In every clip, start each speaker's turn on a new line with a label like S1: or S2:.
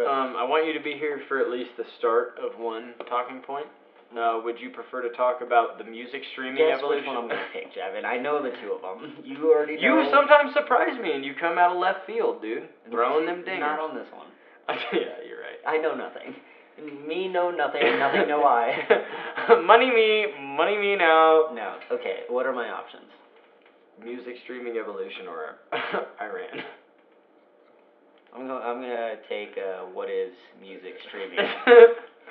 S1: I want you to be here for at least the start of one talking point. Would you prefer to talk about the music streaming
S2: Guess
S1: evolution?
S2: which one I'm gonna pick, Javin. I know the two of them. You already know.
S1: You sometimes surprise me, and you come out of left field, dude. Throwing them dingers.
S2: Not on this one.
S1: Yeah, you're right.
S2: I know nothing. Me know nothing, nothing know I.
S1: Money me now.
S2: No. Okay, what are my options?
S1: Music streaming evolution or Iran.
S2: I'm gonna take what is music streaming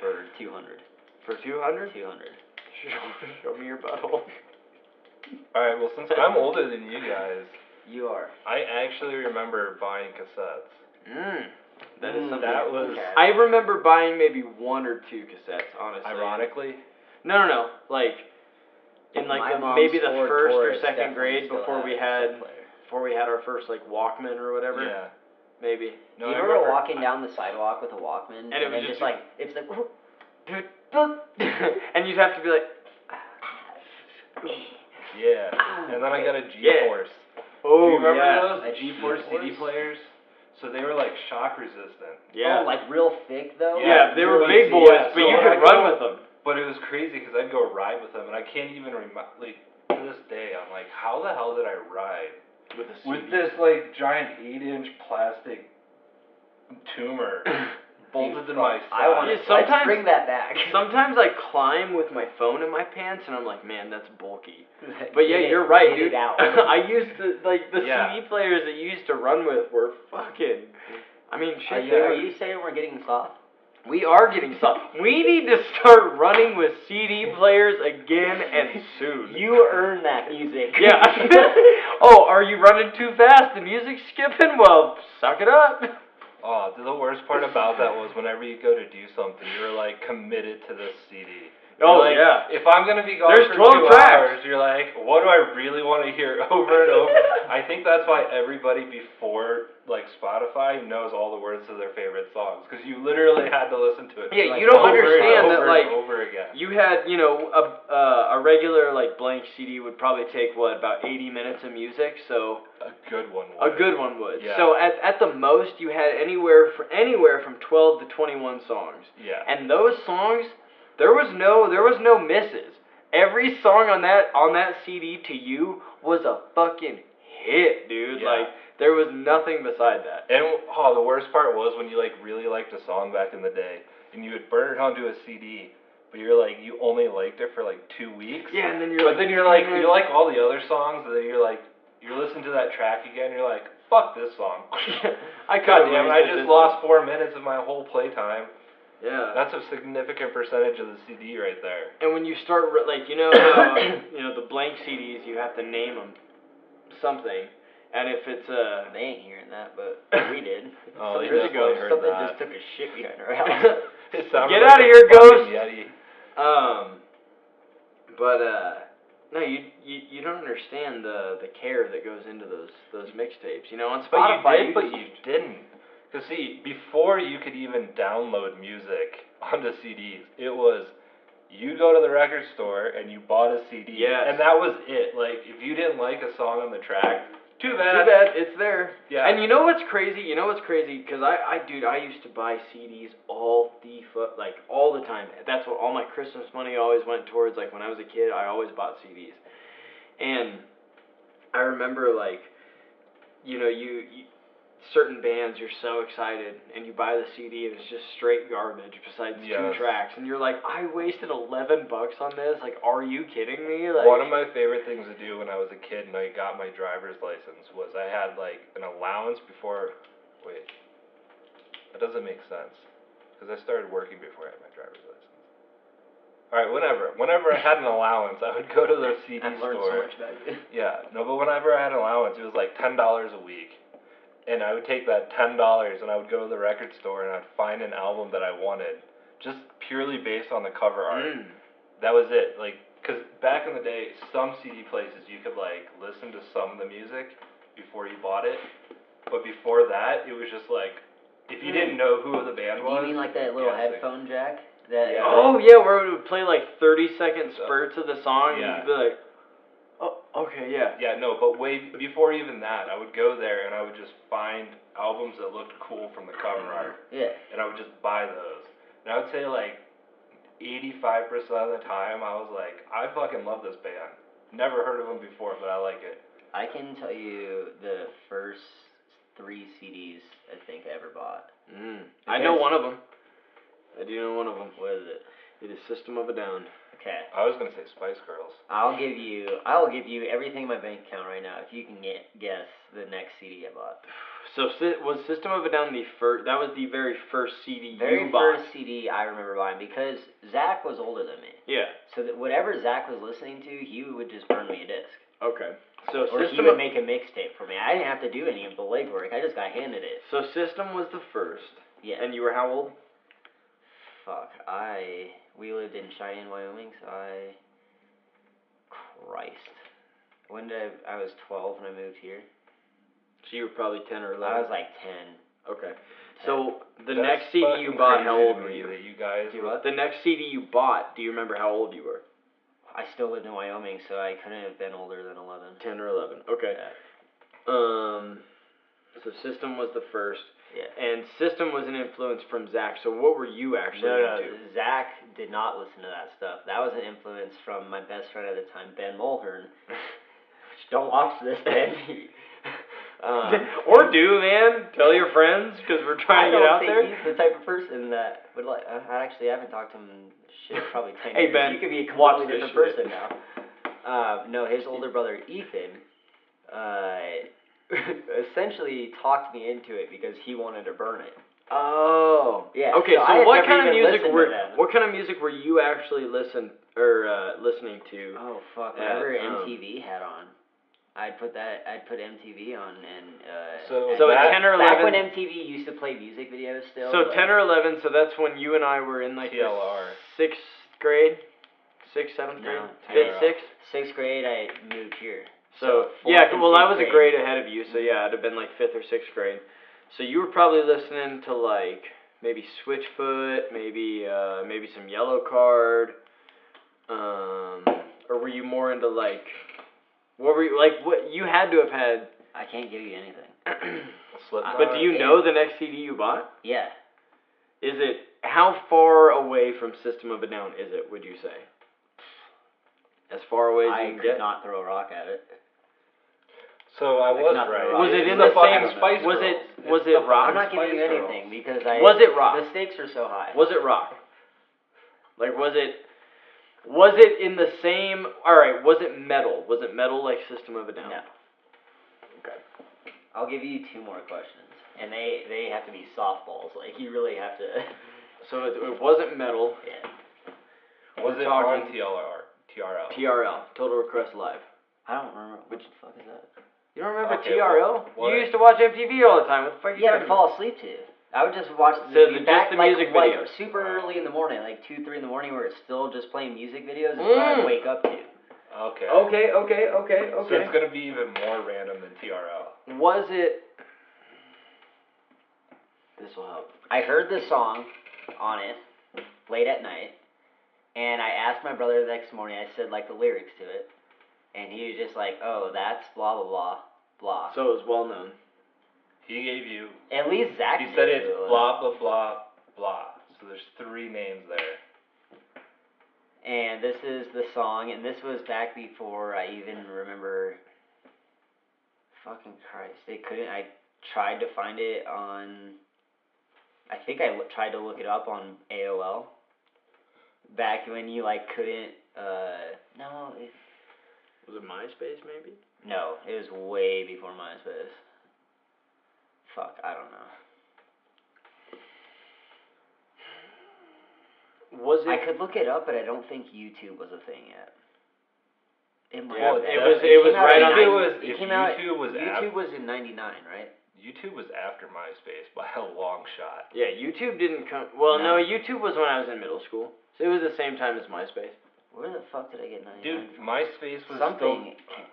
S2: for 200.
S1: For 200?
S2: 200.
S1: Show me your butthole.
S3: Alright, well, since I'm older than you guys,
S2: You are.
S3: I actually remember buying cassettes.
S1: That is something.
S3: That was...
S2: Okay.
S1: I remember buying maybe one or two cassettes, honestly.
S3: Ironically?
S1: No. Like, in like
S2: My mom's
S1: maybe the
S2: Ford
S1: first or
S2: Taurus
S1: second
S2: definitely
S1: grade
S2: still
S1: before
S2: has
S1: we
S2: a
S1: had
S2: cassette player.
S1: our first like Walkman or whatever.
S3: Yeah.
S1: Maybe.
S3: No,
S2: Do you
S3: I
S2: remember walking down the sidewalk with a Walkman
S1: And it was
S2: then
S1: just
S2: like it's like
S1: and you'd have to be like
S3: Yeah. And then I got a
S1: Yeah.
S3: G-Force.
S1: oh
S3: Do you remember
S1: yeah.
S3: those?
S2: A
S3: G-Force CD
S2: G-Force?
S3: players? So they were like shock resistant.
S1: Yeah.
S2: Oh, like real thick though.
S1: Yeah, they were
S3: really
S1: big boys,
S3: yeah,
S1: but
S3: so
S1: you
S3: when
S1: could
S3: I
S1: run
S3: go-
S1: with them.
S3: But it was crazy because I'd go ride with them, and I can't even like to this day. I'm like, how the hell did I ride
S1: With a
S3: with this like giant 8-inch plastic tumor bolted in my
S2: I want
S3: side?
S1: Yeah, sometimes-
S2: Let's bring that back.
S1: Sometimes I climb with my phone in my pants, and I'm like, man, that's bulky. But yeah,
S2: Get it-
S1: you're right,
S2: get
S1: dude.
S2: it out.
S1: I used to like the
S3: Yeah.
S1: CD players that you used to run with were fucking. I mean,
S2: Are
S1: shit.
S2: you saying we're getting soft?
S1: We are getting soft. We need to start running with CD players again and soon.
S2: You earn that music.
S1: Yeah. Oh, are you running too fast? The music's skipping? Well, suck it up.
S3: Oh, the worst part about that was whenever you go to do something, you're like committed to this CD.
S1: Oh,
S3: You're like,
S1: yeah.
S3: If I'm gonna be gone
S1: There's
S3: for
S1: 12
S3: 2
S1: tracks.
S3: hours, you're like, what do I really want to hear over and over? I think that's why everybody before like Spotify knows all the words to their favorite songs because you literally had to listen to it.
S1: Yeah,
S3: like,
S1: you don't
S3: over and
S1: understand
S3: over
S1: that,
S3: and
S1: like,
S3: over again.
S1: You had, a regular like blank CD would probably take what about 80 minutes of music, so
S3: A good one.
S1: a good one would.
S3: Yeah.
S1: So at the most you had anywhere from 12 to 21 songs.
S3: Yeah.
S1: And those songs, there was no misses. Every song on that CD to you was a fucking hit, dude.
S3: Yeah.
S1: Like there was nothing beside that.
S3: And the worst part was when you like really liked a song back in the day, and you would burn it onto a CD, but you're like you only liked it for like 2 weeks.
S1: Yeah, and then you're
S3: But
S1: like,
S3: then you're like you like all the other songs, and then you're listening to that track again, you're like, fuck this song.
S1: I
S3: God
S1: could've
S3: damn it, I
S1: wasted
S3: just
S1: this
S3: lost 4 minutes of my whole playtime.
S1: Yeah.
S3: That's a significant percentage of the CD right there.
S1: And when you start, like, how, the blank CDs, you have to name them something. And if it's
S2: They ain't hearing that, but we did.
S3: Oh, they
S1: years ago,
S3: definitely heard
S2: Something
S3: that.
S2: just took a shit behind our house.
S3: It sounded
S1: Get
S3: like
S1: outta
S3: a
S1: here,
S3: fucking
S1: ghost!
S3: Yeti.
S1: But, no, you don't understand the care that goes into those mixtapes. On Spotify,
S3: But you didn't. Because see, before you could even download music onto CDs, it was you go to the record store and you bought a CD,
S1: Yes.
S3: and that was it. Like, if you didn't like a song on the track, too bad.
S1: Too bad, it's there.
S3: Yeah.
S1: And you know what's crazy? Because I used to buy CDs all the time. That's what all my Christmas money always went towards. Like, when I was a kid, I always bought CDs. And I remember, like, you certain bands, you're so excited, and you buy the CD, and it's just straight garbage besides 2
S3: Yes.
S1: tracks. And you're like, I wasted $11 on this? Like, are you kidding me? Like,
S3: One of my favorite things to do when I was a kid and I got my driver's license was I had like an allowance before. Wait, that doesn't make sense because I started working before I had my driver's license. All right, whenever I had an allowance, I would go to the CD
S2: I've learned
S3: store.
S2: so much about you.
S3: Yeah, no, but whenever I had an allowance, it was like $10 a week. And I would take that $10 and I would go to the record store and I'd find an album that I wanted, just purely based on the cover art. That was it. Like, because back in the day, some CD places you could like listen to some of the music before you bought it, but before that, it was just like, if you didn't know who the band
S2: Do
S3: was.
S2: you mean like that little
S3: guessing.
S2: headphone jack? That
S3: Yeah.
S1: Oh, yeah, where it would play like 30-second spurts of the song, and
S3: Yeah.
S1: you'd be like, oh, Okay, yeah.
S3: Yeah, no, but way before even that, I would go there and I would just find albums that looked cool from the cover art,
S2: Yeah.
S3: and I would just buy those. And I would say like 85% of the time, I was like, I fucking love this band. Never heard of them before, but I like it.
S2: I can tell you the first 3 CDs I think I ever bought.
S1: I know one of them. I do know one of them.
S2: What is it?
S1: It is System of a Down.
S2: Okay.
S3: I was gonna say Spice Girls.
S2: I will give you everything in my bank account right now if you can guess the next CD I bought.
S1: So was System of a Down the first? That was the very first CD
S2: Very
S1: you bought.
S2: first CD I remember buying because Zach was older than me.
S1: Yeah.
S2: So that whatever Zach was listening to, he would just burn me a disc.
S1: Okay. So
S2: Or he
S1: System
S2: would
S1: of,
S2: make a mixtape for me. I didn't have to do any of the legwork. I just got handed it.
S1: so System was the first.
S2: Yeah.
S1: And you were how old?
S2: Fuck. We lived in Cheyenne, Wyoming, so Christ. When did I was 12 when I moved here.
S1: So you were probably 10 or 11.
S2: I was like 10.
S1: Okay. So the
S3: That's
S1: next CD you
S3: fucking
S1: bought, how
S3: crazy
S1: old
S3: to
S1: were
S3: me
S1: you?
S3: that you guys
S2: Do
S3: were-
S2: what?
S1: The next CD you bought, do you remember how old you were?
S2: I still lived in Wyoming, so I couldn't have been older than 11.
S1: 10 or 11. Okay.
S2: Yeah.
S1: So System was the first.
S2: Yeah.
S1: And System was an influence from Zach. So what were you actually
S2: No,
S1: into?
S2: Zach did not listen to that stuff. That was an influence from my best friend at the time, Ben Mulhern. Don't watch this, Ben.
S1: Or do, man. Tell your friends, because we're trying to get out
S2: I
S1: there.
S2: don't think he's the type of person that would like. I haven't talked to him shit probably 10
S1: Hey,
S2: years.
S1: Ben,
S2: You could be a
S1: watch
S2: completely
S1: this
S2: different
S1: shit.
S2: person now. No, his older brother Ethan, essentially talked me into it because he wanted to burn it.
S1: Oh.
S2: Yeah,
S1: Okay,
S2: so I
S1: so
S2: had
S1: what
S2: never
S1: kind of
S2: even
S1: music
S2: listened to
S1: were
S2: them.
S1: what kind of music were you actually listening to?
S2: Oh fuck! Whatever
S1: At,
S2: MTV had on, I'd put MTV on, and
S3: So
S1: So at
S3: that-
S1: 10 or
S2: back
S1: 11.
S2: when MTV used to play music videos still.
S1: So
S2: like,
S1: 10 or 11. So that's when you and I were in like
S3: TLR.
S1: the 6th grade, 6th, 7th grade,
S2: No,
S1: 5th, 6th.
S2: 6th grade, I moved here.
S1: So
S2: fourth
S1: yeah,
S2: and
S1: well I
S2: fifth
S1: was a grade ahead of you, so yeah, I'd have been like 5th or 6th grade. So you were probably listening to like maybe Switchfoot, maybe some Yellow Card, or were you more into like, what were you like? What you had to have had.
S2: I can't give you anything.
S3: Slipknot.
S1: But do you know the next CD you bought?
S2: Yeah.
S1: Is it how far away from System of a Down is it? Would you say? As far away as
S2: I
S1: you can
S2: could
S1: get.
S2: not throw a rock at it.
S3: So I was
S2: cannot
S3: right.
S2: throw
S1: Was it
S3: It's
S1: in
S3: the
S1: the same?
S3: fucking Spice
S1: Was
S3: Girls.
S1: it? Was
S3: It's
S1: it
S3: the
S1: rock?
S2: I'm not giving you
S3: Spice Girls.
S2: anything because
S1: Was it rock?
S2: the stakes are so high.
S1: Was it rock? Like was it in the same? All right. Was it metal? Was it metal like System of a Down?
S2: No.
S1: Okay.
S2: I'll give you 2 more questions, and they have to be softballs. Like you really have to.
S1: So it wasn't metal.
S2: Yeah.
S3: Was
S1: We're
S3: it
S1: talking-
S3: on TRL?
S1: TRL, Total Request Live.
S2: I don't remember what the fuck is that.
S1: You don't remember
S3: Okay,
S1: TRL?
S3: what-
S1: You used to watch MTV all the time. What the fuck are you
S2: Yeah,
S1: talking
S2: to fall asleep to. I would just watch
S1: So
S2: back,
S1: just the
S2: like,
S1: music
S2: like,
S1: videos.
S2: super early in the morning, like 2, 3 in the morning, where it's still just playing music videos. Is what
S1: Mm.
S2: I'd wake up to.
S3: Okay.
S1: Okay.
S3: So it's gonna be even more random than TRL.
S1: Was it? This will help.
S2: I heard the song on it late at night, and I asked my brother the next morning. I said like the lyrics to it, and he was just like, "Oh, that's blah blah blah blah."
S1: So it was well known.
S3: He gave you.
S2: At least Zach.
S3: He
S2: knew
S3: said
S2: who
S3: it's
S2: it was.
S3: blah blah blah blah. So there's 3 names there.
S2: And this is the song, and this was back before I even remember. Fucking Christ! I tried to find it on. I think I tried to look it up on AOL. Back when you like couldn't. No.
S1: Was it MySpace maybe?
S2: No, it was way before MySpace. Fuck, I don't know.
S1: Was it?
S2: I could look it up, but I don't think YouTube was a thing yet. It might
S1: Yeah,
S2: have
S1: it
S2: been.
S1: was- it was
S2: came out
S1: right
S2: in
S1: on-
S2: nine-
S3: If
S2: it came out.
S3: YouTube was
S2: YouTube was in '99, right?
S3: YouTube was after MySpace by a long shot.
S1: Yeah, YouTube didn't come. Well,
S2: No.
S1: no, YouTube was when I was in middle school. So it was the same time as MySpace.
S2: Where the fuck did I get '99?
S3: Dude, MySpace was
S2: Something.
S3: still.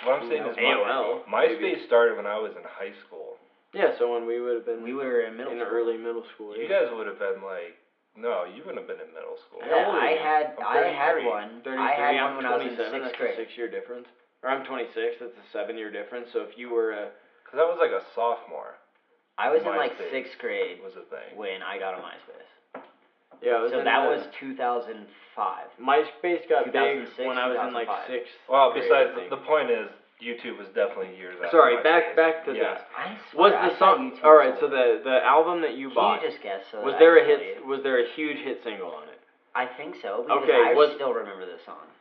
S3: What I'm saying is
S1: AOL.
S3: MySpace
S1: maybe.
S3: started when I was in high school.
S1: Yeah, so when we would have been
S2: We were in middle
S1: in
S2: school.
S1: early middle school.
S3: You
S1: yeah.
S3: guys would have been like, no, you wouldn't have been in middle school.
S1: How
S2: Yeah,
S1: old are
S2: I
S1: you?
S2: had
S3: I'm
S2: I had
S3: 33.
S2: one.
S1: 33,
S2: I had
S1: I'm
S2: one when I was in
S1: 27.
S2: 6th
S1: That's
S2: grade.
S1: a 6-year difference. Or I'm 26. That's a 7-year difference. So if you were
S3: Because I was like a sophomore.
S2: I was in like
S3: MySpace
S2: 6th grade
S3: was a thing.
S2: when I got on MySpace.
S1: yeah,
S2: So that was 2005.
S1: MySpace got big
S2: 2006,
S1: when I was in like
S2: 2005.
S1: 6th.
S3: Well,
S1: grade,
S3: besides,
S1: I think.
S3: the point is, YouTube was definitely years after
S1: Sorry,
S3: MySpace.
S1: back to
S3: yeah.
S1: this.
S2: I
S1: Was
S2: swear, I
S1: the
S2: thought
S1: song
S2: YouTube
S1: all
S2: was
S1: right? So
S2: older.
S1: the album that you
S2: Can
S1: bought,
S2: you just guess? So
S1: was
S2: that
S1: there
S2: I
S1: a
S2: can tell
S1: hit?
S2: you?
S1: Was there a huge hit single on it?
S2: I think so because
S1: Okay,
S2: I still remember this song.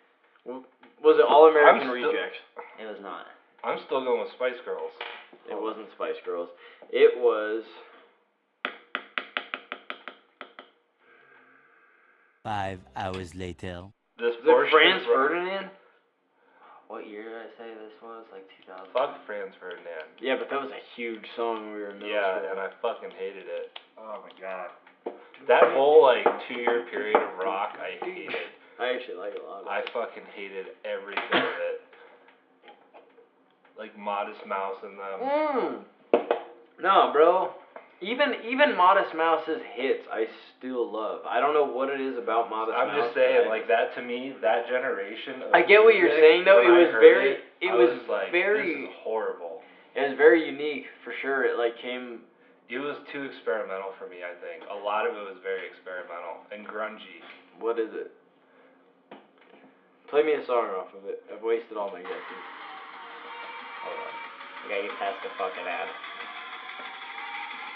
S1: Was it All American
S3: I'm still-
S1: Rejects?
S2: It was not.
S3: I'm still going with Spice Girls.
S1: It wasn't Spice Girls. It was.
S4: 5 hours later.
S3: This
S1: Was it
S3: portion
S1: Franz
S3: is-
S1: Ferdinand?
S2: What year did I say this was? Like 2000.
S3: Fuck Franz Ferdinand.
S1: Yeah, but that was a huge song when we were in middle
S3: Yeah,
S1: school.
S3: and I fucking hated it. Oh my god. That whole like 2-year period of rock, I hated.
S1: I actually like it a lot.
S3: I fucking hated every bit of it. Like Modest Mouse and them.
S1: No, bro. Even Modest Mouse's hits, I still love. I don't know what it is about Modest Mouse.
S3: I'm just saying, like that to me, that generation. Of
S1: I get what you're
S3: music,
S1: saying, though.
S3: when
S1: It
S3: I
S1: was
S3: heard
S1: very.
S3: It
S1: was
S3: like,
S1: very.
S3: This is horrible.
S1: It was very unique for sure. It like came.
S3: It was too experimental for me. I think a lot of it was very experimental and grungy.
S1: What is it? Play me a song off of it. I've wasted all my guesses.
S2: Hold on. I gotta get past the fucking ad.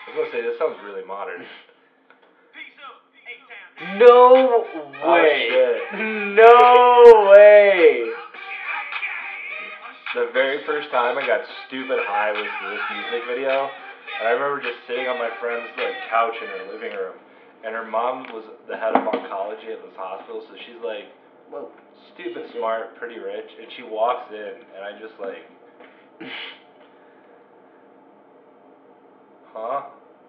S3: I was gonna say this sounds really modern.
S1: No way.
S3: Oh shit.
S1: No way.
S3: The very first time I got stupid high was to this music video, and I remember just sitting on my friend's like couch in her living room, and her mom was the head of oncology at this hospital, so she's like,
S2: Whoa.
S3: stupid smart, pretty rich, and she walks in, and I just like, huh?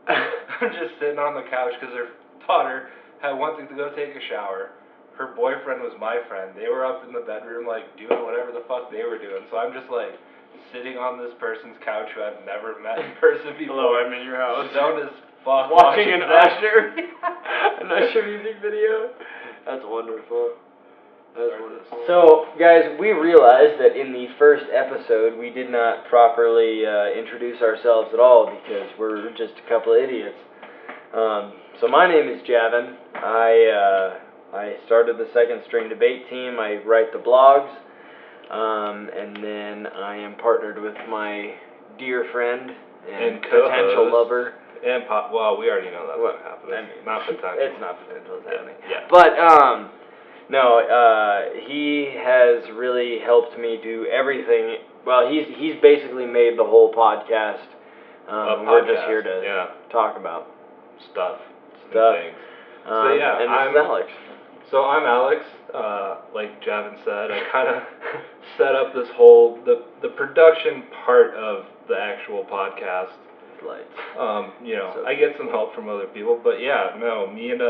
S3: I'm just sitting on the couch because her daughter had wanted to go take a shower. Her boyfriend was my friend. They were up in the bedroom, like, doing whatever the fuck they were doing. So I'm just, like, sitting on this person's couch who I've never met in person
S1: Hello,
S3: before.
S1: I'm in your house.
S3: Stoned as fuck.
S1: Watching an
S3: that.
S1: Usher. An Usher music video. That's wonderful. That's wonderful. So, guys, we realized that in the first episode we did not properly introduce ourselves at all because we're just a couple of idiots. So my name is Javin. I started the Second String Debate Team. I write the blogs, and then I am partnered with my dear friend and potential lover.
S3: And well, we already know that's
S1: Well,
S3: not happening.
S1: I mean,
S3: not potential.
S1: It's not potential. It's happening.
S3: Yeah.
S1: But no, he has really helped me do everything. Well, he's basically made the whole podcast. We're just here to talk about
S3: stuff.
S1: stuff.
S3: And things. So yeah,
S1: and this is Alex.
S3: So I'm Alex. Like Javin said, I kind of set up this whole the production part of the actual podcast.
S1: Lights.
S3: You know,
S1: So
S3: I get some help from other people, but yeah, no, me and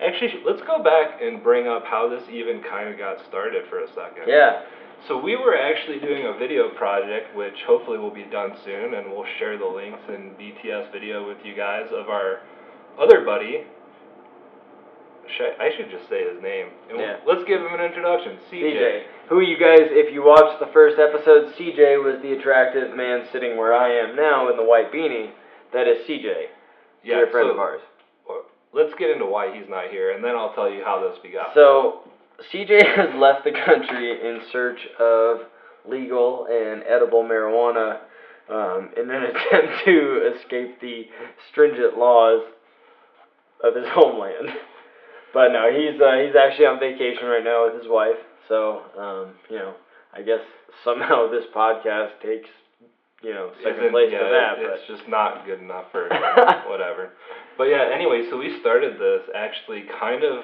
S3: actually, let's go back and bring up how this even kind of got started for a second.
S1: Yeah.
S3: So we were actually doing a video project, which hopefully will be done soon, and we'll share the links in BTS video with you guys of our other buddy. I should just say his name. And
S1: Yeah.
S3: Let's give him an introduction. CJ.
S1: Who you guys, if you watched the first episode, CJ was the attractive man sitting where I am now in the white beanie. That is CJ, dear friend of ours.
S3: Let's get into why he's not here, and then I'll tell you how this began.
S1: So, CJ has left the country in search of legal and edible marijuana in an attempt to escape the stringent laws of his homeland. But no, he's actually on vacation right now with his wife. So, you know, I guess somehow this podcast takes, you know, second place to that.
S3: It's just not good enough for whatever. But yeah, anyway, so we started this actually kind of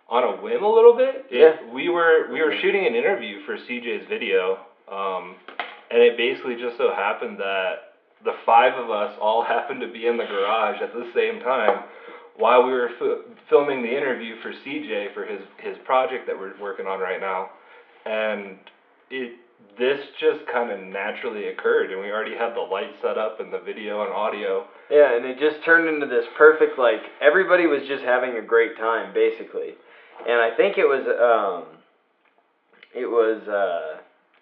S3: on a whim a little bit. We were shooting an interview for CJ's video, and it basically just so happened that the 5 of us all happened to be in the garage at the same time while we were filming the interview for CJ for his project that we're working on right now, and this just kind of naturally occurred, and we already had the lights set up and the video and audio.
S1: Yeah, and it just turned into this perfect, like, everybody was just having a great time, basically. And I think it was it was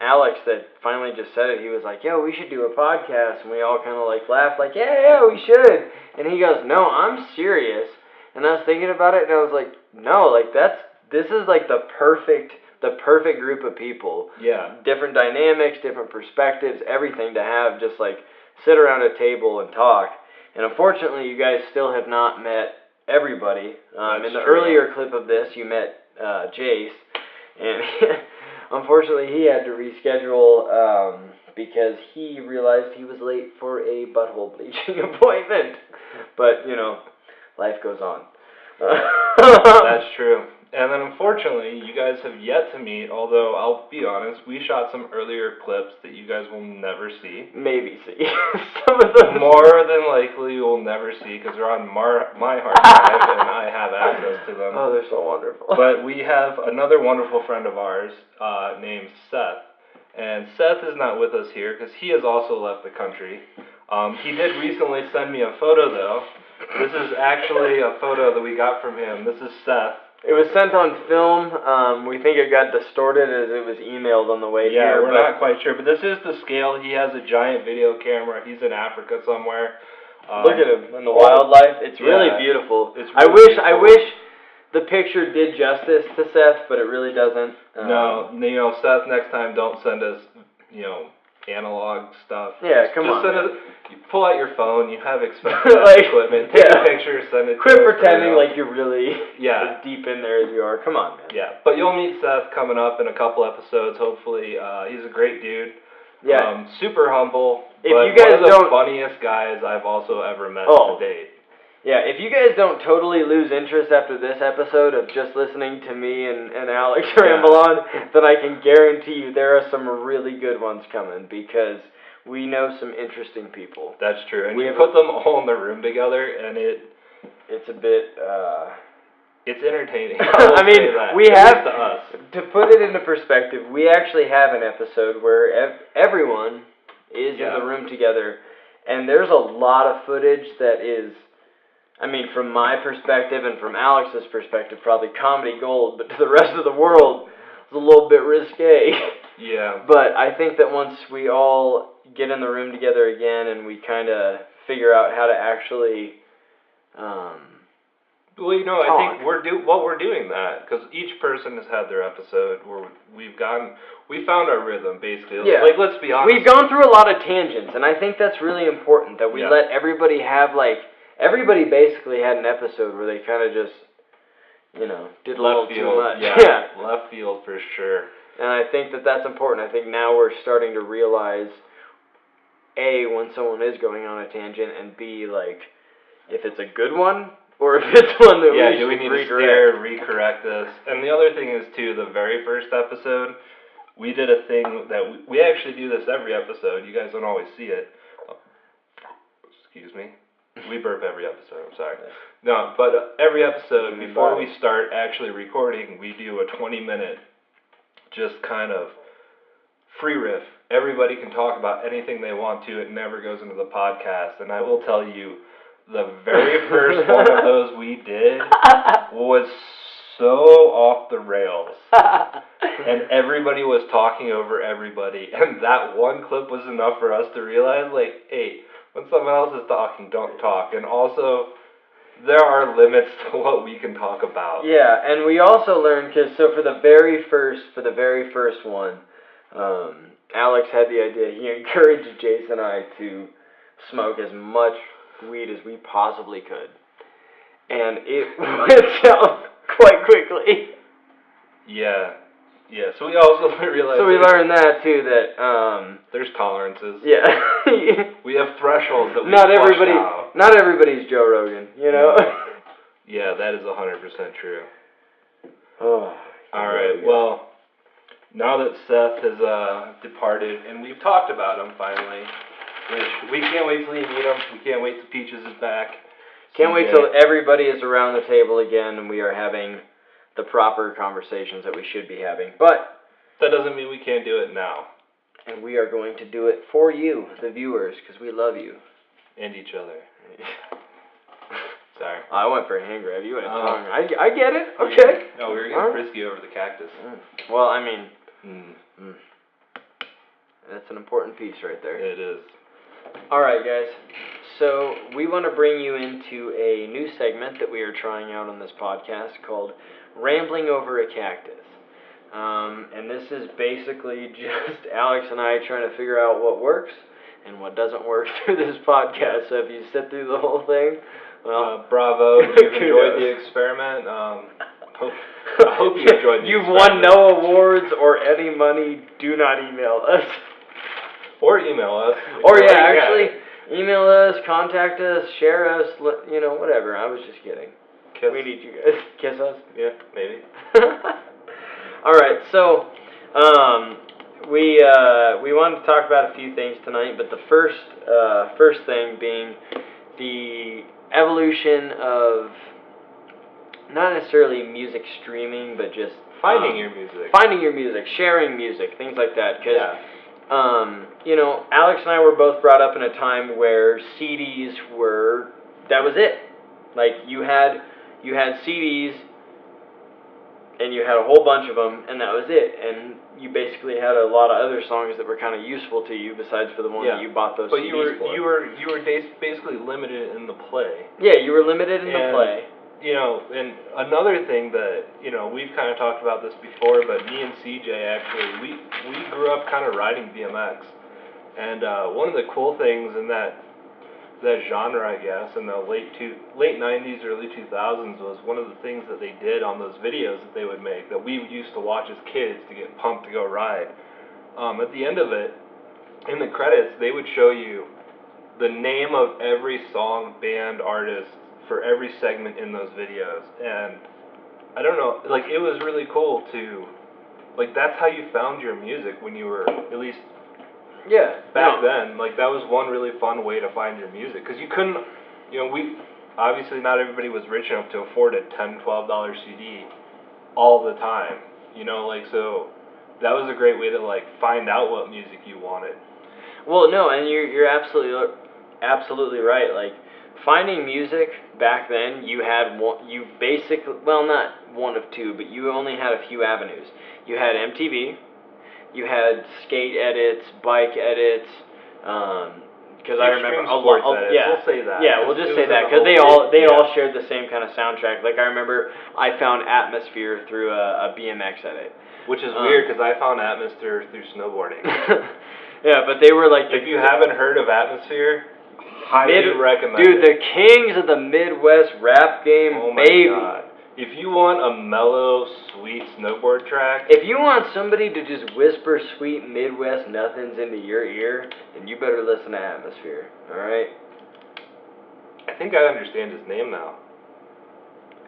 S1: Alex that finally just said it. He was like, "Yo, we should do a podcast," and we all kind of like laughed, like, "Yeah, we should." And he goes, "No, I'm serious." And I was thinking about it, and I was like, "No, like this is like the perfect group of people.
S3: Yeah.
S1: Different dynamics, different perspectives, everything to have just like sit around a table and talk." And unfortunately, you guys still have not met everybody. In the earlier clip of this, you met Jace, and unfortunately, he had to reschedule because he realized he was late for a butthole bleaching appointment. But, you know, life goes on.
S3: That's true. And then unfortunately, you guys have yet to meet, although I'll be honest, we shot some earlier clips that you guys will never see.
S1: Maybe see. Some of them.
S3: More than likely you will never see because they're on my hard drive and I have access to them.
S1: Oh, they're so wonderful.
S3: But we have another wonderful friend of ours named Seth. And Seth is not with us here because he has also left the country. He did recently send me a photo though. This is actually a photo that we got from him. This is Seth.
S1: It was sent on film. We think it got distorted as it was emailed on the way here.
S3: Yeah, we're not quite sure, but this is the scale. He has a giant video camera. He's in Africa somewhere.
S1: Look at him in the wildlife. It's really beautiful.
S3: It's really
S1: I wish the picture did justice to Seth, but it really doesn't.
S3: No, Seth, next time don't send us, analog stuff.
S1: Yeah, come on.
S3: Just send us. You pull out your phone. You have expensive equipment. Take a picture. Send it.
S1: Quit pretending like you're really
S3: as
S1: deep in there as you are. Come on, man.
S3: Yeah, but you'll meet Seth coming up in a couple episodes. Hopefully, he's a great dude.
S1: Yeah.
S3: Super humble.
S1: If
S3: but
S1: you guys
S3: one of the
S1: don't,
S3: funniest guys I've also ever met to date.
S1: Yeah, if you guys don't totally lose interest after this episode of just listening to me and Alex ramble on, then I can guarantee you there are some really good ones coming because we know some interesting people.
S3: That's true. And we put them all in the room together, and
S1: it's a bit...
S3: it's entertaining.
S1: I mean, we have...
S3: To us.
S1: To put it into perspective, we actually have an episode where everyone is in the room together, and there's a lot of footage that is... I mean, from my perspective and from Alex's perspective, probably comedy gold, but to the rest of the world, it's a little bit risque.
S3: Yeah.
S1: But I think that once we all get in the room together again and we kind of figure out how to actually
S3: well, I think we're doing that because each person has had their episode where we found our rhythm basically.
S1: Yeah.
S3: Like, let's be honest.
S1: We've gone through a lot of tangents, and I think that's really important that we let everybody have everybody basically had an episode where they kind of just, did a little too much.
S3: Yeah, left field for sure.
S1: And I think that that's important. I think now we're starting to realize, A, when someone is going on a tangent, and B, if it's a good one, or if it's one that
S3: do we need to recorrect this? And the other thing is, too, the very first episode, we did a thing that we actually do this every episode. You guys don't always see it. Excuse me. We burp every episode, I'm sorry. No, but every episode, before we start actually recording, we do a 20-minute just kind of free riff. Everybody can talk about anything they want to. It never goes into the podcast. And I will tell you, the very first one of those we did was so off the rails. And everybody was talking over everybody. And that one clip was enough for us to realize, hey, when someone else is talking, don't talk. And also, there are limits to what we can talk about.
S1: Yeah, and we also learned, for the very first one, Alex had the idea. He encouraged Jason and I to smoke as much weed as we possibly could. And it went down quite quickly.
S3: Yeah. Yeah, so we also realized...
S1: So we learned that, too, that...
S3: there's tolerances.
S1: Yeah.
S3: We have thresholds that we
S1: Not everybody's Joe Rogan,
S3: Yeah, that is 100% true.
S1: Oh.
S3: Alright, well, now that Seth has departed, and we've talked about him finally, which we can't wait till you meet him. We can't wait till Peaches is back.
S1: Can't wait till everybody is around the table again and we are having the proper conversations that we should be having. But
S3: that doesn't mean we can't do it now.
S1: And we are going to do it for you, the viewers, because we love you.
S3: And each other. Sorry.
S1: I went for a hand grab. You went tongue. I get it. Okay.
S3: No, we were getting frisky over the cactus.
S1: Well, I mean, That's an important piece right there.
S3: It is.
S1: All right, guys. So we want to bring you into a new segment that we are trying out on this podcast called Rambling Over a Cactus. And this is basically just Alex and I trying to figure out what works and what doesn't work through this podcast. So if you sit through the whole thing, well,
S3: bravo. You've enjoyed the experiment. I hope you enjoyed the
S1: You've
S3: experiment.
S1: won no awards or any money. Do not email us.
S3: Or email us.
S1: Or actually, email us, contact us, share us, whatever. I was just kidding.
S3: Kiss.
S1: We need you guys. Kiss us?
S3: Yeah, maybe.
S1: Alright, so, we wanted to talk about a few things tonight, but the first thing being the evolution of, not necessarily music streaming, but just
S3: Finding your music.
S1: Finding your music, sharing music, things like that. Because, Alex and I were both brought up in a time where CDs that was it. Like, you had CDs, and you had a whole bunch of them, and that was it. And you basically had a lot of other songs that were kind of useful to you, besides for the one that you bought those CDs for.
S3: But you were basically limited in the play.
S1: Yeah, you were limited in the play.
S3: And another thing that, we've kind of talked about this before, but me and CJ actually, we grew up kind of riding BMX. And one of the cool things in that genre, I guess, in the late 90s, early 2000s, was one of the things that they did on those videos that they would make, that we used to watch as kids to get pumped to go ride. At the end of it, in the credits, they would show you the name of every song, band, artist, for every segment in those videos. And I don't know, like, it was really cool to, like, that's how you found your music when you were, at least back then. Like, that was one really fun way to find your music, because you couldn't, obviously not everybody was rich enough to afford a $10, $12 CD all the time, so that was a great way to, like, find out what music you wanted.
S1: Well, no, and you're absolutely right. Like, finding music back then, you basically, well, not one of two, but you only had a few avenues. You had MTV, you had skate edits, bike edits, because I remember a lot.
S3: We'll say that.
S1: Yeah, we'll just say that, because they all shared the same kind of soundtrack. Like, I remember I found Atmosphere through a BMX edit.
S3: Which is weird, because I found Atmosphere through snowboarding.
S1: Yeah, but they were like...
S3: If you haven't heard of Atmosphere, highly recommend
S1: Dude, the kings of the Midwest rap game, baby.
S3: Oh my God. If you want a mellow, sweet snowboard track...
S1: If you want somebody to just whisper sweet Midwest nothings into your ear, then you better listen to Atmosphere, alright?
S3: I think I understand his name now.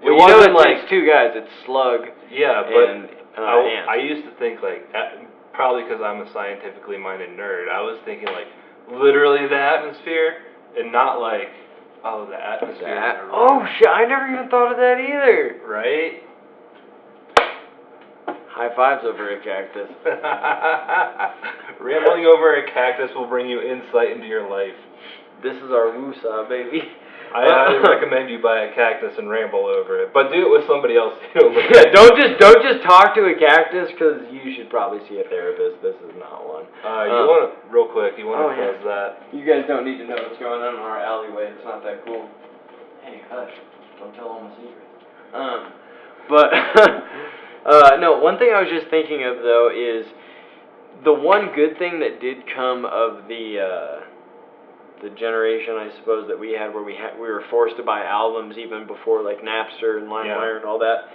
S1: Well, it's two guys, it's Slug and Ant.
S3: I used to think, like, probably because I'm a scientifically minded nerd, I was thinking, like, literally the atmosphere, and not like, the atmosphere.
S1: Oh, shit, I never even thought of that either.
S3: Right?
S1: High fives over a cactus.
S3: Rambling over a cactus will bring you insight into your life.
S1: This is our woosah, baby.
S3: I highly recommend you buy a cactus and ramble over it, but do it with somebody else too.
S1: Yeah, don't just talk to a cactus, because you should probably see a therapist. This is not one.
S3: Real quick, you want to close that?
S1: You guys don't need to know what's going on in our alleyway. It's not that cool. Hey, hush! Don't tell all my secrets. No. One thing I was just thinking of though is the one good thing that did come of the generation, I suppose, that we had, where we were forced to buy albums even before, like, Napster and LimeWire and all that,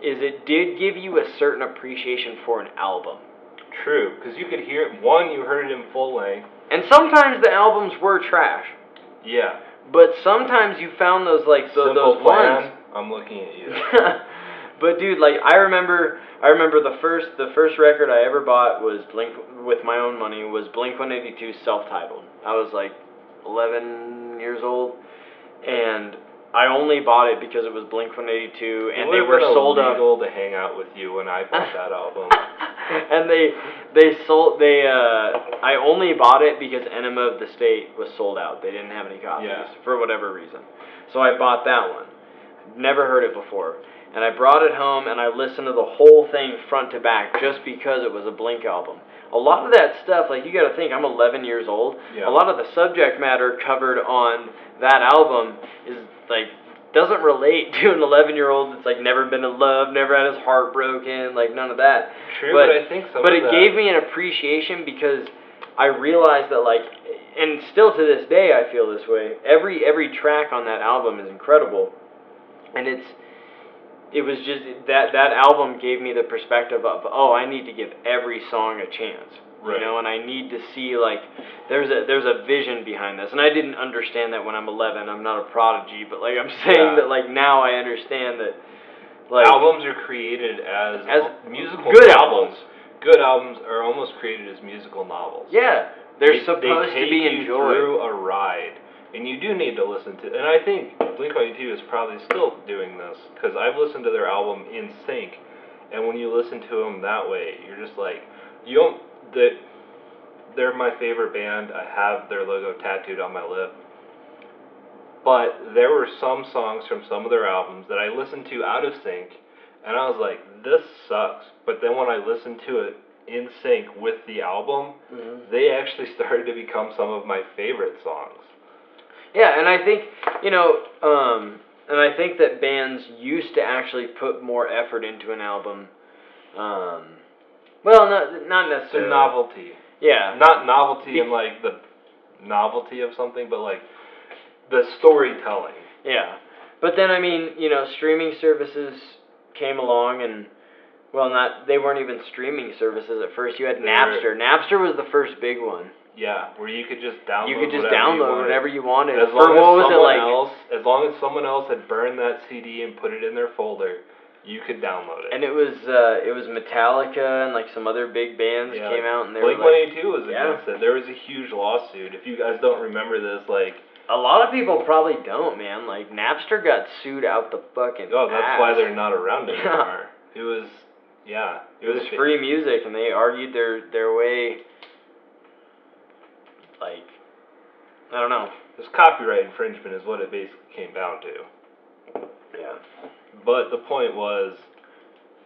S1: is it did give you a certain appreciation for an album.
S3: True, because you could hear it. One, you heard it in full length.
S1: And sometimes the albums were trash.
S3: Yeah.
S1: But sometimes you found those, like, those ones.
S3: I'm looking at you.
S1: But dude, like, I remember the first record I ever bought was with my own money, was Blink-182 self-titled. I was like 11 years old, and I only bought it because it was Blink-182, and they were sold out.
S3: It was illegal to hang out with you when I bought that album.
S1: And I only bought it because Enema of the State was sold out. They didn't have any copies for whatever reason. So I bought that one. Never heard it before. and I brought it home and I listened to the whole thing front to back just because it was a Blink album. A lot of that stuff, like, you gotta think, I'm 11 years old.
S3: Yeah.
S1: A lot of the subject matter covered on that album is, like, doesn't relate to an 11-year-old that's, like, never been in love, never had his heart broken, like, none of that.
S3: True, but I think some
S1: But
S3: of
S1: it
S3: that...
S1: gave me an appreciation because I realized that, like, and still to this day I feel this way, every track on that album is incredible. And it was just, that album gave me the perspective of, oh, I need to give every song a chance.
S3: Right.
S1: You know, and I need to see, like, there's a vision behind this. And I didn't understand that when I'm 11. I'm not a prodigy, but, like, I'm saying that, like, now I understand that, like,
S3: albums are created as musical
S1: good
S3: novels.
S1: albums.
S3: Good albums are almost created as musical novels.
S1: Yeah, they're supposed
S3: to
S1: be
S3: you
S1: enjoyed.
S3: Through a ride, and you do need to listen to. And I think Blink-182 is probably still doing this because I've listened to their album in sync, and when you listen to them that way, you're just like, you don't. They're my favorite band. I have their logo tattooed on my lip. But there were some songs from some of their albums that I listened to out of sync, and I was like, this sucks. But then when I listened to it in sync with the album, they actually started to become some of my favorite songs.
S1: Yeah, and I think, you know, and I think that bands used to actually put more effort into an album. Well, not necessarily.
S3: The novelty.
S1: Yeah.
S3: Not novelty in, like, the novelty of something, but, like, the storytelling.
S1: Yeah. But then, I mean, you know, streaming services came along and, well, they weren't even streaming services at first. You had Napster. Napster was the first big one.
S3: Yeah, where you could just download
S1: whatever you wanted.
S3: As long as someone else had burned that CD and put it in their folder, you could download it.
S1: And it was Metallica and, like, some other big bands came out and they were like,
S3: Blink-182 was against it. There was a huge lawsuit. If you guys don't remember this, like,
S1: a lot of people probably don't, man. Like, Napster got sued out the fucking
S3: that's why they're not around anymore. It was
S1: free music, and they argued their way. Like, I don't know.
S3: It was copyright infringement is what it basically came down to.
S1: Yeah.
S3: But the point was,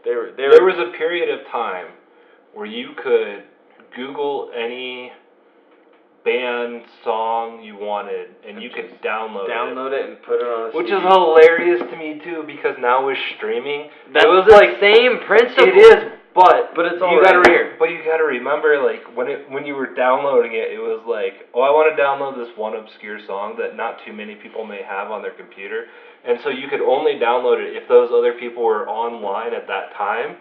S1: there
S3: was a period of time where you could Google any band song you wanted, and you could download
S1: it and put it on a
S3: which
S1: CD.
S3: is hilarious to me too, because now with streaming,
S1: it was
S3: the
S1: like same principle.
S3: It is, but
S1: it's all right here.
S3: But you gotta remember, like, when you were downloading it, it was like, oh, I want to download this one obscure song that not too many people may have on their computer, and so you could only download it if those other people were online at that time.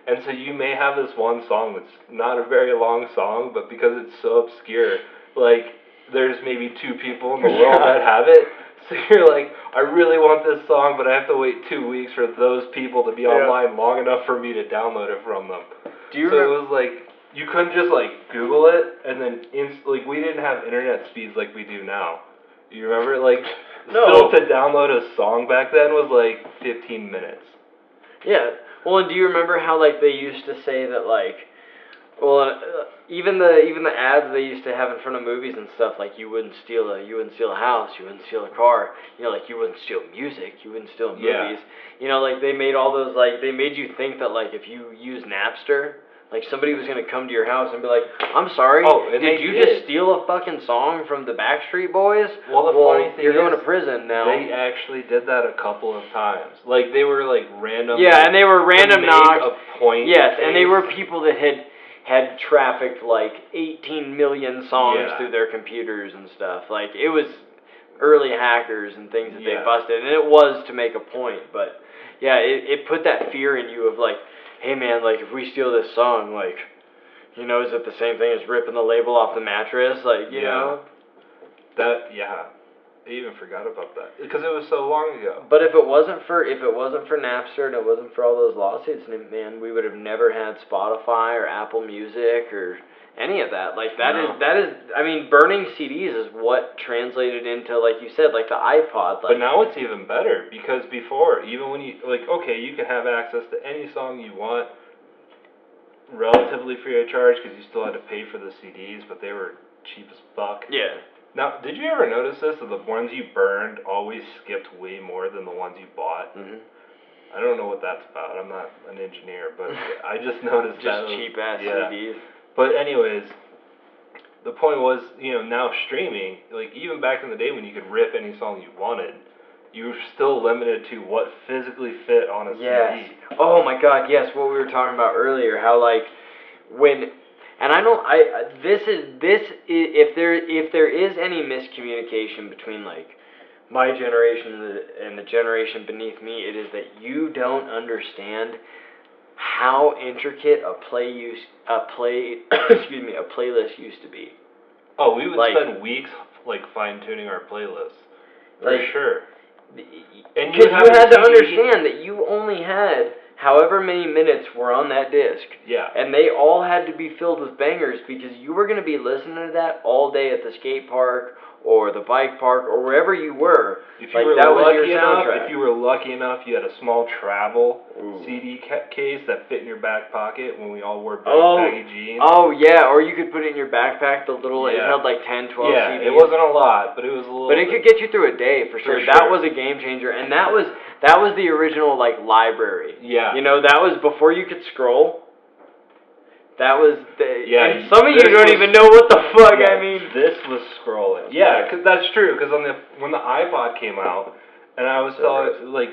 S3: And so you may have this one song that's not a very long song, but because it's so obscure, like, there's maybe 2 people in the world that have it. So you're like, I really want this song, but I have to wait 2 weeks for those people to be online long enough for me to download it from them. It was like, you couldn't just, like, Google it, and then, like, we didn't have internet speeds like we do now. You remember? Like, still to download a song back then was, like, 15 minutes.
S1: Yeah. Well, and do you remember how, like, they used to say that, like, well, even the ads they used to have in front of movies and stuff, like, you wouldn't steal a house, you wouldn't steal a car, you know, like, you wouldn't steal music, you wouldn't steal movies. You know, like, they made all those, like, they made you think that, like, if you use Napster, like, somebody was gonna come to your house and be like, I'm sorry, did you just steal a fucking song from the Backstreet Boys?
S3: Well, the funny thing
S1: you're going to prison now.
S3: They actually did that a couple of times. Like, they were, like, random.
S1: Yeah, and they were random knocks. Yes,
S3: and
S1: they were people that had trafficked, like, 18 million songs through their computers and stuff. Like, it was early hackers and things that they busted, and it was to make a point, but, yeah, it put that fear in you of, like, hey, man, like, if we steal this song, like, you know, is it the same thing as ripping the label off the mattress? Like, you know?
S3: I even forgot about that because it was so long ago.
S1: But if it wasn't for Napster and it wasn't for all those lawsuits, man, we would have never had Spotify or Apple Music or any of that. Like, that is I mean, burning CDs is what translated into, like you said, like the iPod. Like,
S3: but now it's even better because before, even when you, like, okay, you can have access to any song you want relatively free of charge because you still had to pay for the CDs, but they were cheap as fuck.
S1: Yeah.
S3: Now, did you ever notice this, that the ones you burned always skipped way more than the ones you bought?
S1: Mm-hmm.
S3: I don't know what that's about. I'm not an engineer, but I just noticed
S1: Just
S3: that.
S1: cheap ass
S3: yeah.
S1: CDs.
S3: But anyways, the point was, now streaming, like even back in the day when you could rip any song you wanted, you were still limited to what physically fit on a
S1: Yes.
S3: CD.
S1: Oh my God, yes, what we were talking about earlier, how like when, and I don't, if there is any miscommunication between like my generation and the generation beneath me, it is that you don't understand how intricate a playlist used to be.
S3: Oh, we would
S1: Like-
S3: spend weeks like fine tuning our playlists. For
S1: Like-
S3: sure. And
S1: Because you had to
S3: a CD.
S1: understand that you only had however many minutes were on that disc.
S3: Yeah.
S1: And they all had to be filled with bangers because you were going to be listening to that all day at the skate park or the bike park or wherever you were.
S3: If you
S1: Like,
S3: were
S1: that was your
S3: lucky enough,
S1: soundtrack.
S3: if you were lucky enough, you had a small travel
S1: Ooh.
S3: CD case that fit in your back pocket when we all wore big
S1: Oh.
S3: baggy jeans.
S1: Oh, yeah, or you could put it in your backpack, it
S3: Yeah.
S1: held like 10, 12
S3: yeah,
S1: CDs.
S3: it wasn't a lot, but it was a little.
S1: But it could get you through a day for sure.
S3: For
S1: That
S3: sure.
S1: was a game changer, and that was the original like library.
S3: Yeah.
S1: That was before you could scroll. That was the.
S3: Yeah,
S1: And some of you
S3: this
S1: don't
S3: was-
S1: even know what the fuck
S3: Yeah,
S1: I mean.
S3: This was scrolling. Yeah, cause that's true. Because when the iPod came out, and I was
S1: So
S3: telling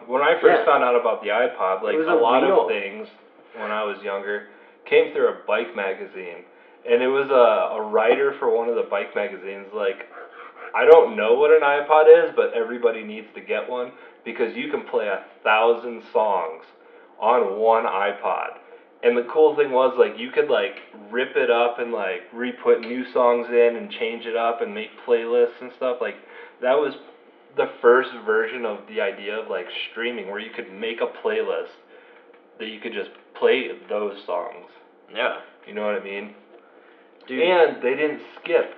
S3: when I first
S1: Yeah.
S3: found out about the iPod, like
S1: It was
S3: a
S1: a
S3: lot
S1: wheel.
S3: of things when I was younger came through a bike magazine, and it was a writer for one of the bike magazines. Like, I don't know what an iPod is, but everybody needs to get one because you can play 1,000 songs on one iPod. And the cool thing was, like, you could, like, rip it up and, like, re-put new songs in and change it up and make playlists and stuff. Like, that was the first version of the idea of, like, streaming, where you could make a playlist that you could just play those songs.
S1: Yeah.
S3: You know what I mean?
S1: Dude.
S3: And they didn't skip.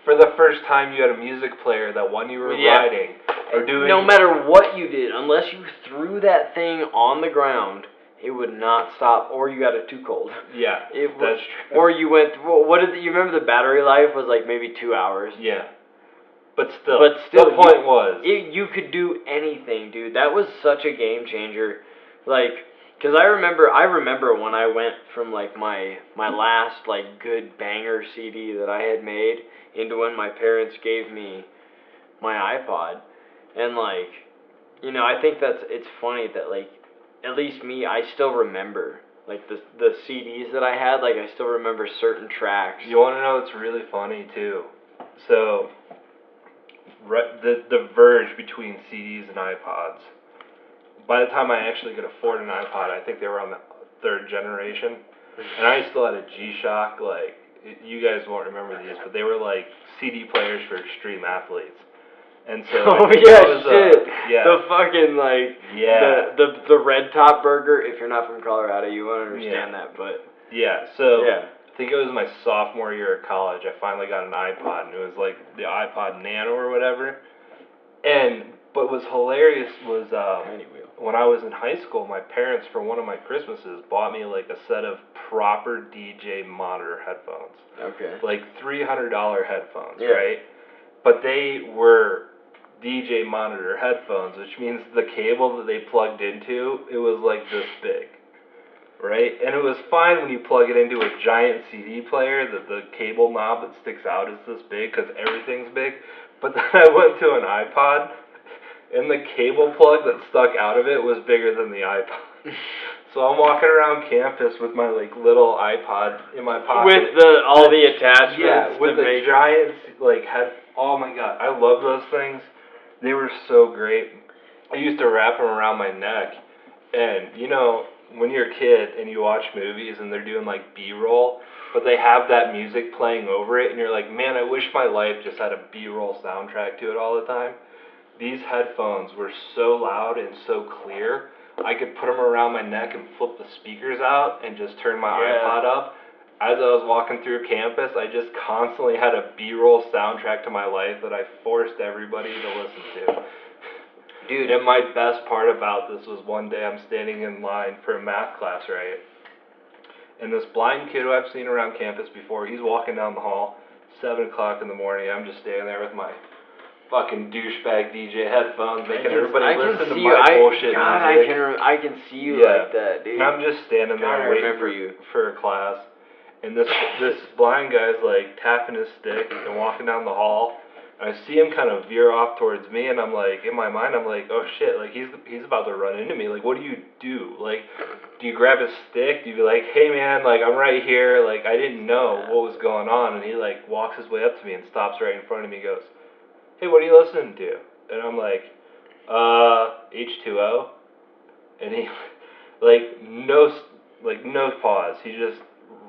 S3: For the first time, you had a music player that when you were
S1: Yeah.
S3: riding or doing...
S1: No matter what you did, unless you threw that thing on the ground, it would not stop, or you got it too cold.
S3: Yeah,
S1: It
S3: that's true.
S1: Or you went. What did you remember? The battery life was like maybe 2 hours.
S3: Yeah. But still,
S1: still,
S3: the point was...
S1: you could do anything, dude. That was such a game changer. Like, cause I remember when I went from like my last like good banger CD that I had made into when my parents gave me my iPod, and like, I think it's funny that like, at least me, I still remember like the CDs that I had. Like, I still remember certain tracks.
S3: You want to know what's really funny too? So, the verge between CDs and iPods. By the time I actually could afford an iPod, I think they were on the third generation, and I still had a G-Shock. Like, you guys won't remember these, but they were like CD players for extreme athletes. And so
S1: Oh
S3: I think
S1: yeah,
S3: that was
S1: shit.
S3: yeah.
S1: The fucking like
S3: Yeah.
S1: the red top burger. If you're not from Colorado, you won't understand that. But
S3: Yeah, so
S1: yeah.
S3: I think it was my sophomore year of college. I finally got an iPod, and it was like the iPod Nano or whatever. But what's hilarious was when I was in high school, my parents, for one of my Christmases, bought me like a set of proper DJ monitor headphones.
S1: Okay.
S3: Like $300 headphones,
S1: Yeah.
S3: right? But they were DJ monitor headphones, which means the cable that they plugged into, it was like this big, right? And it was fine when you plug it into a giant CD player, that the cable knob that sticks out is this big because everything's big. But then I went to an iPod, and the cable plug that stuck out of it was bigger than the iPod. So I'm walking around campus with my like little iPod in my pocket.
S1: With all the attachments.
S3: Yeah, with
S1: to
S3: the
S1: make...
S3: giant like head. Oh my god, I love those things. They were so great. I used to wrap them around my neck, and when you're a kid and you watch movies and they're doing like B-roll, but they have that music playing over it, and you're like, man, I wish my life just had a B-roll soundtrack to it all the time. These headphones were so loud and so clear, I could put them around my neck and flip the speakers out and just turn my iPod up. As I was walking through campus, I just constantly had a B-roll soundtrack to my life that I forced everybody to listen to.
S1: Dude.
S3: And my best part about this was one day I'm standing in line for a math class, right? And this blind kid who I've seen around campus before, he's walking down the hall, 7 o'clock in the morning. I'm just standing there with my fucking douchebag DJ headphones, making everybody listen to
S1: see
S3: my bullshit
S1: God,
S3: music.
S1: I can see you
S3: Yeah.
S1: like that, dude.
S3: And I'm just standing
S1: God, I
S3: there waiting
S1: remember
S3: for a class, and this blind guy's like tapping his stick and walking down the hall. And I see him kind of veer off towards me, and I'm like, in my mind, I'm like, oh shit, like he's about to run into me. Like, what do you do? Like, do you grab his stick? Do you be like, hey man, like I'm right here. Like I didn't know what was going on, and he like walks his way up to me and stops right in front of me. And goes, hey, what are you listening to? And I'm like, H2O. And he, no pause. He just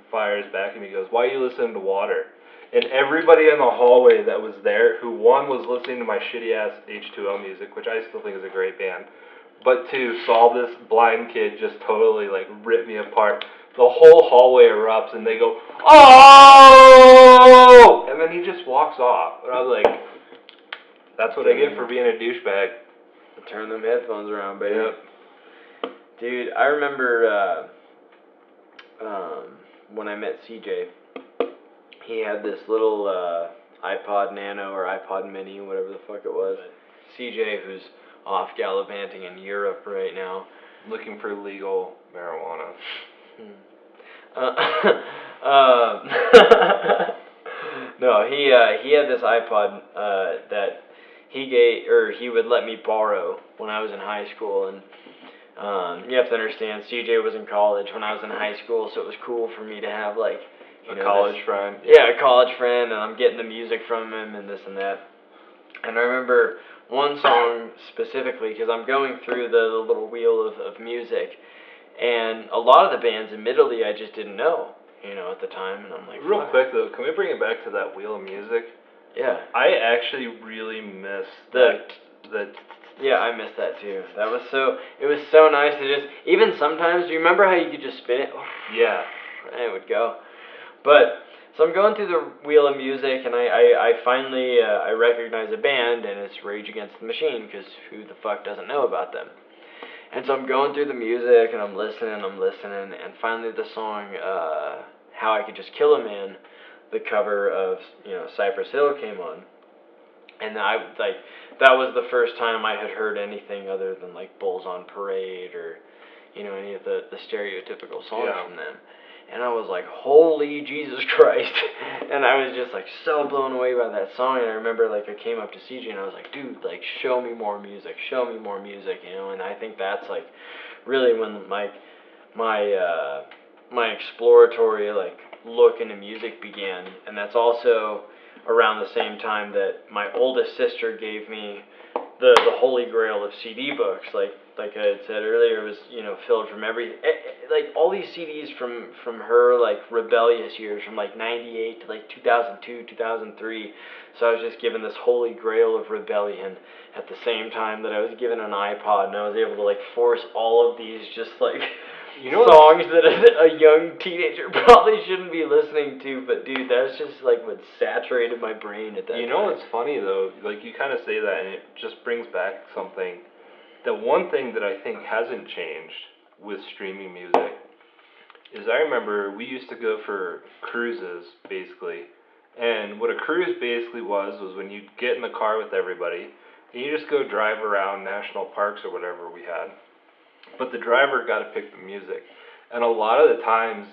S3: fires back at me. He goes, why are you listening to Water? And everybody in the hallway that was there, who one was listening to my shitty ass H2O music, which I still think is a great band, but two saw this blind kid just totally like rip me apart. The whole hallway erupts and they go, oh! And then he just walks off. And I was like, that's what I get for being a douchebag.
S1: Turn them headphones around, baby.
S3: Yep.
S1: Dude, I remember when I met CJ, he had this little iPod Nano or iPod Mini, whatever the fuck it was. CJ, who's off gallivanting in Europe right now.
S3: Looking for legal marijuana.
S1: No, he had this iPod that he would let me borrow when I was in high school, and you have to understand, CJ was in college when I was in high school, so it was cool for me to have like
S3: A college friend.
S1: Yeah, a college friend, and I'm getting the music from him and this and that. And I remember one song specifically, because I'm going through the little wheel of music, and a lot of the bands, admittedly, I just didn't know, at the time, and I'm like,
S3: Real
S1: fuck.
S3: quick though, can we bring it back to that wheel of music?
S1: Yeah.
S3: I actually really miss
S1: The
S3: the
S1: Yeah, I missed that too. It was so nice to just, even sometimes, do you remember how you could just spin it?
S3: yeah.
S1: And it would go. But, so I'm going through the wheel of music, and I finally, I recognize a band, and it's Rage Against the Machine, because who the fuck doesn't know about them? And so I'm going through the music, and I'm listening, and finally the song, How I Could Just Kill a Man, the cover of, Cypress Hill came on. And that was the first time I had heard anything other than, like, Bulls on Parade, or, any of the stereotypical songs from them. And I was like, holy Jesus Christ. And I was just like so blown away by that song. And I remember like I came up to CJ and I was like, dude, like show me more music, and I think that's like really when my exploratory like look into music began. And that's also around the same time that my oldest sister gave me the holy grail of CD books, like I had said earlier, was filled from like all these CDs from her like rebellious years, from like 98 to like 2002, 2003. So I was just given this holy grail of rebellion at the same time that I was given an iPod, and I was able to like force all of these just like songs that a young teenager probably shouldn't be listening to, but dude, that's just like what saturated my brain at that time.
S3: You know what's funny though, like you kind of say that and it just brings back something. The one thing that I think hasn't changed with streaming music is I remember we used to go for cruises basically, and what a cruise basically was when you'd get in the car with everybody and you just go drive around national parks or whatever we had. But the driver got to pick the music. And a lot of the times,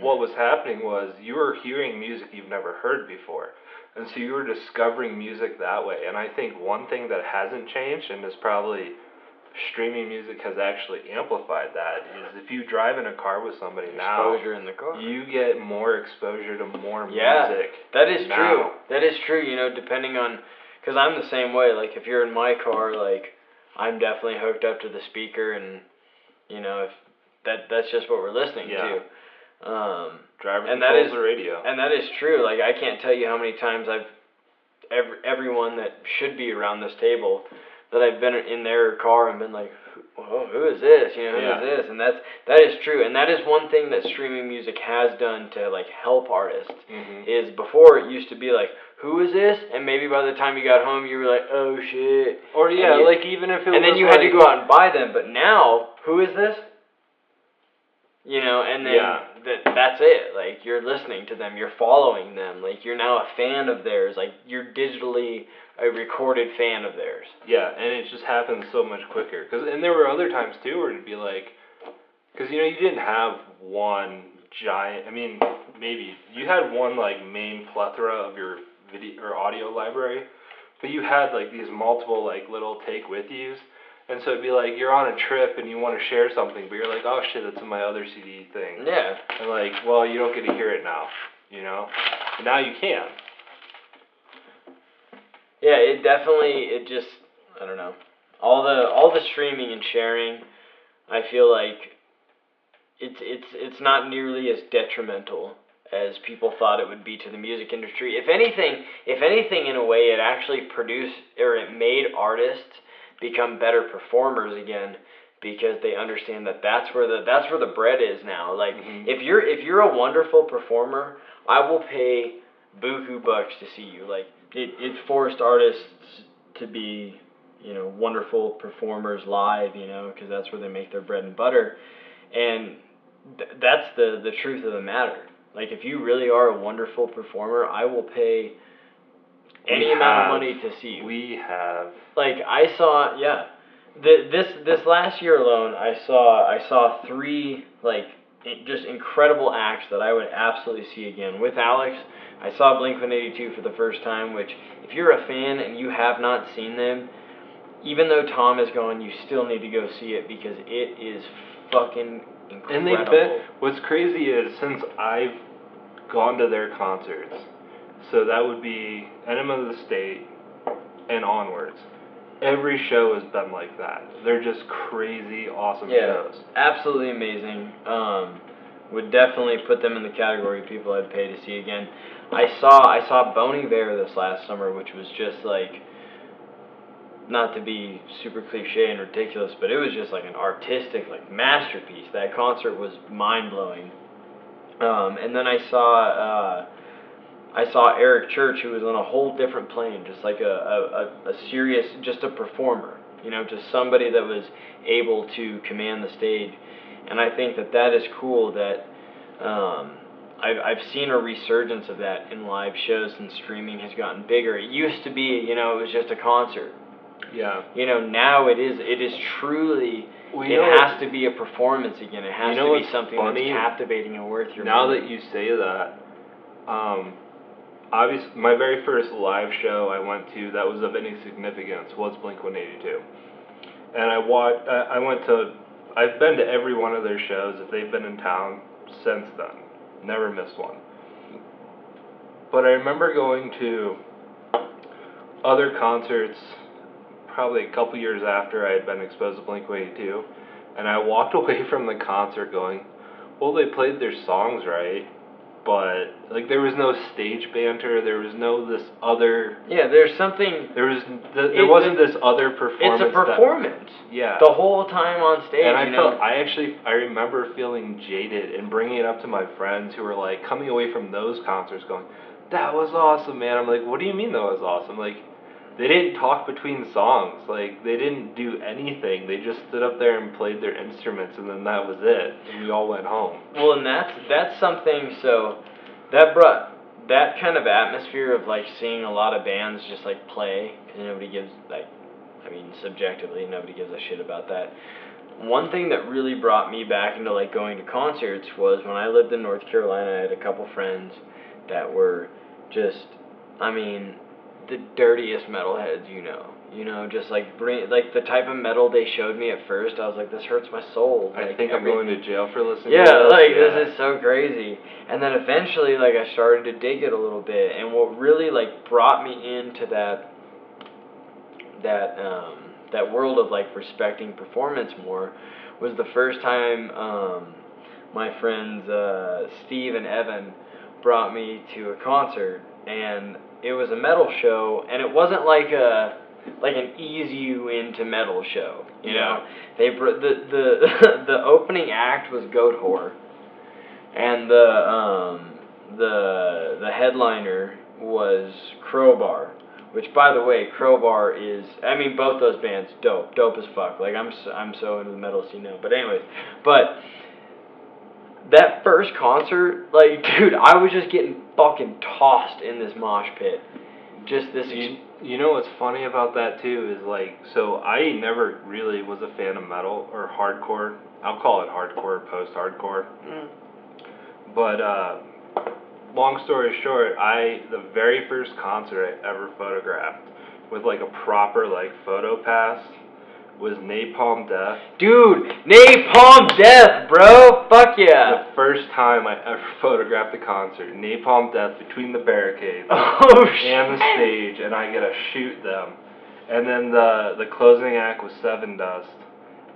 S3: what was happening was you were hearing music you've never heard before. And so you were discovering music that way. And I think one thing that hasn't changed, and is probably streaming music has actually amplified that, is if you drive in a car with somebody now,
S1: exposure in the car,
S3: you get more exposure to more
S1: music. That is
S3: now.
S1: True. That is true, depending on, because I'm the same way. Like, if you're in my car, like, I'm definitely hooked up to the speaker, and if that's just what we're listening to.
S3: Driver controls the radio.
S1: And that is true. Like, I can't tell you how many times everyone that should be around this table, that I've been in their car and been like, who is this? Who is this? And that is true. And that is one thing that streaming music has done to like help artists. Is before it used to be like, who is this? And maybe by the time you got home, you were like, oh shit.
S3: Or like even if it was,
S1: and then you had to go out and buy them. But now, who is this? And then that's it. Like, you're listening to them, you're following them. Like, you're now a fan of theirs. Like, you're digitally a recorded fan of theirs.
S3: Yeah, and it just happens so much quicker. And there were other times too where it'd be like, because you didn't have one giant. I mean, maybe you had one like main plethora of your video or audio library, but you had like these multiple like little take with yous. And so it'd be like you're on a trip and you want to share something, but you're like, oh shit, it's in my other CD thing.
S1: Yeah.
S3: And like, well, you don't get to hear it now, But now you can.
S1: Yeah, it just, I don't know. All the streaming and sharing, I feel like it's not nearly as detrimental as people thought it would be to the music industry. If anything in a way it actually produced or it made artists become better performers again, because they understand that that's where the bread is now. Like if you're a wonderful performer, I will pay buku bucks to see you. Like it forced artists to be, wonderful performers live, because that's where they make their bread and butter. And that's the truth of the matter. Like if you really are a wonderful performer, I will pay any amount of money to see you.
S3: We have.
S1: Like I saw, this last year alone, I saw 3 like just incredible acts that I would absolutely see again. With Alex, I saw Blink-182 for the first time, which if you're a fan and you have not seen them, even though Tom is gone, you still need to go see it because it is fucking incredible.
S3: And what's crazy is since I've gone to their concerts, so that would be Enema of the State and onwards, every show has been like that. They're just crazy, awesome shows.
S1: Absolutely amazing. Would definitely put them in the category of people I'd pay to see again. I saw Bon Iver this last summer, which was just like, not to be super cliche and ridiculous, but it was just like an artistic like masterpiece. That concert was mind blowing. And then I saw Eric Church, who was on a whole different plane, just like a serious, just a performer, just somebody that was able to command the stage. And I think that is cool that I've seen a resurgence of that in live shows since streaming has gotten bigger. It used to be, it was just a concert.
S3: Yeah.
S1: Now it is truly, it has to be a performance again. It has to be something that's captivating and worth your money.
S3: Now that you say that, obviously, my very first live show I went to that was of any significance was Blink-182. And I've been to every one of their shows if they've been in town since then. Never missed one. But I remember going to other concerts probably a couple years after I had been exposed to Blink-182, and I walked away from the concert going, well, they played their songs right, but like there was no stage banter, there was no this other.
S1: Yeah, there's something.
S3: There wasn't this other performance.
S1: It's a performance.
S3: Yeah.
S1: The whole time on stage.
S3: And I remember feeling jaded and bringing it up to my friends who were like coming away from those concerts going, that was awesome, man. I'm like, what do you mean that was awesome? Like, they didn't talk between songs. Like, they didn't do anything. They just stood up there and played their instruments, and then that was it. And we all went home.
S1: Well, and that's something, so that brought that kind of atmosphere of, like, seeing a lot of bands just, like, play, because nobody gives, like, subjectively, nobody gives a shit about that. One thing that really brought me back into, like, going to concerts was when I lived in North Carolina, I had a couple friends that were just, the dirtiest metalheads, just like the type of metal they showed me at first, I was like, this hurts my soul.
S3: I
S1: like,
S3: think I'm going to jail for listening
S1: to
S3: this.
S1: This is so crazy. And then eventually, like, I started to dig it a little bit, and what really, like, brought me into that world of, like, respecting performance more was the first time my friends Steve and Evan brought me to a concert, and it was a metal show, and it wasn't like an ease you into metal show, you know. They the opening act was Goatwhore, and the headliner was Crowbar, which, by the way, Crowbar is, both those bands dope as fuck. Like, I'm so into the metal scene now. But anyways, that first concert, like, dude, I was just getting fucking tossed in this mosh pit. Just this.
S3: You know what's funny about that too is like, so I never really was a fan of metal or hardcore. I'll call it hardcore, post-hardcore. But long story short, the very first concert I ever photographed with like a proper like photo pass was Napalm Death.
S1: Dude, Napalm Death, bro. Fuck yeah.
S3: The first time I ever photographed a concert, Napalm Death between the barricades
S1: Oh shit.
S3: and the stage, and I get to shoot them. And then the closing act was Seven Dust.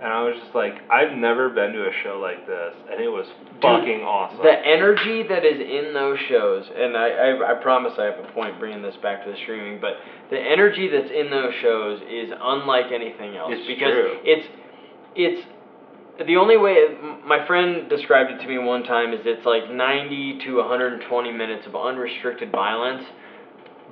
S3: And I was just like, I've never been to a show like this, and it was fucking awesome.
S1: The energy that is in those shows, and I promise I have a point bringing this back to the streaming, but the energy that's in those shows is unlike anything else.
S3: It's
S1: because
S3: true.
S1: It's the only way, my friend described it to me one time, is it's like 90 to 120 minutes of unrestricted violence,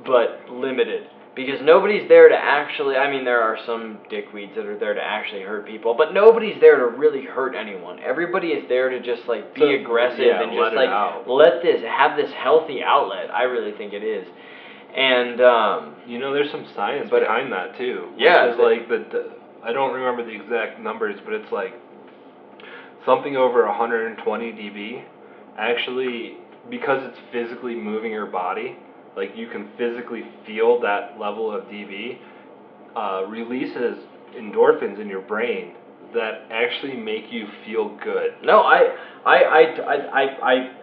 S1: but limited. Because nobody's there to actually, I mean, there are some dickweeds that are there to actually hurt people, but nobody's there to really hurt anyone. Everybody is there to just, like, be aggressive and just, like, have this healthy outlet. I really think it is. And,
S3: you know, there's some science behind that, too.
S1: Yeah.
S3: Which is, like, I don't remember the exact numbers, but it's, like, something over 120 dB, actually, because it's physically moving your body, like you can physically feel that level of dB, releases endorphins in your brain that actually make you feel good.
S1: No, I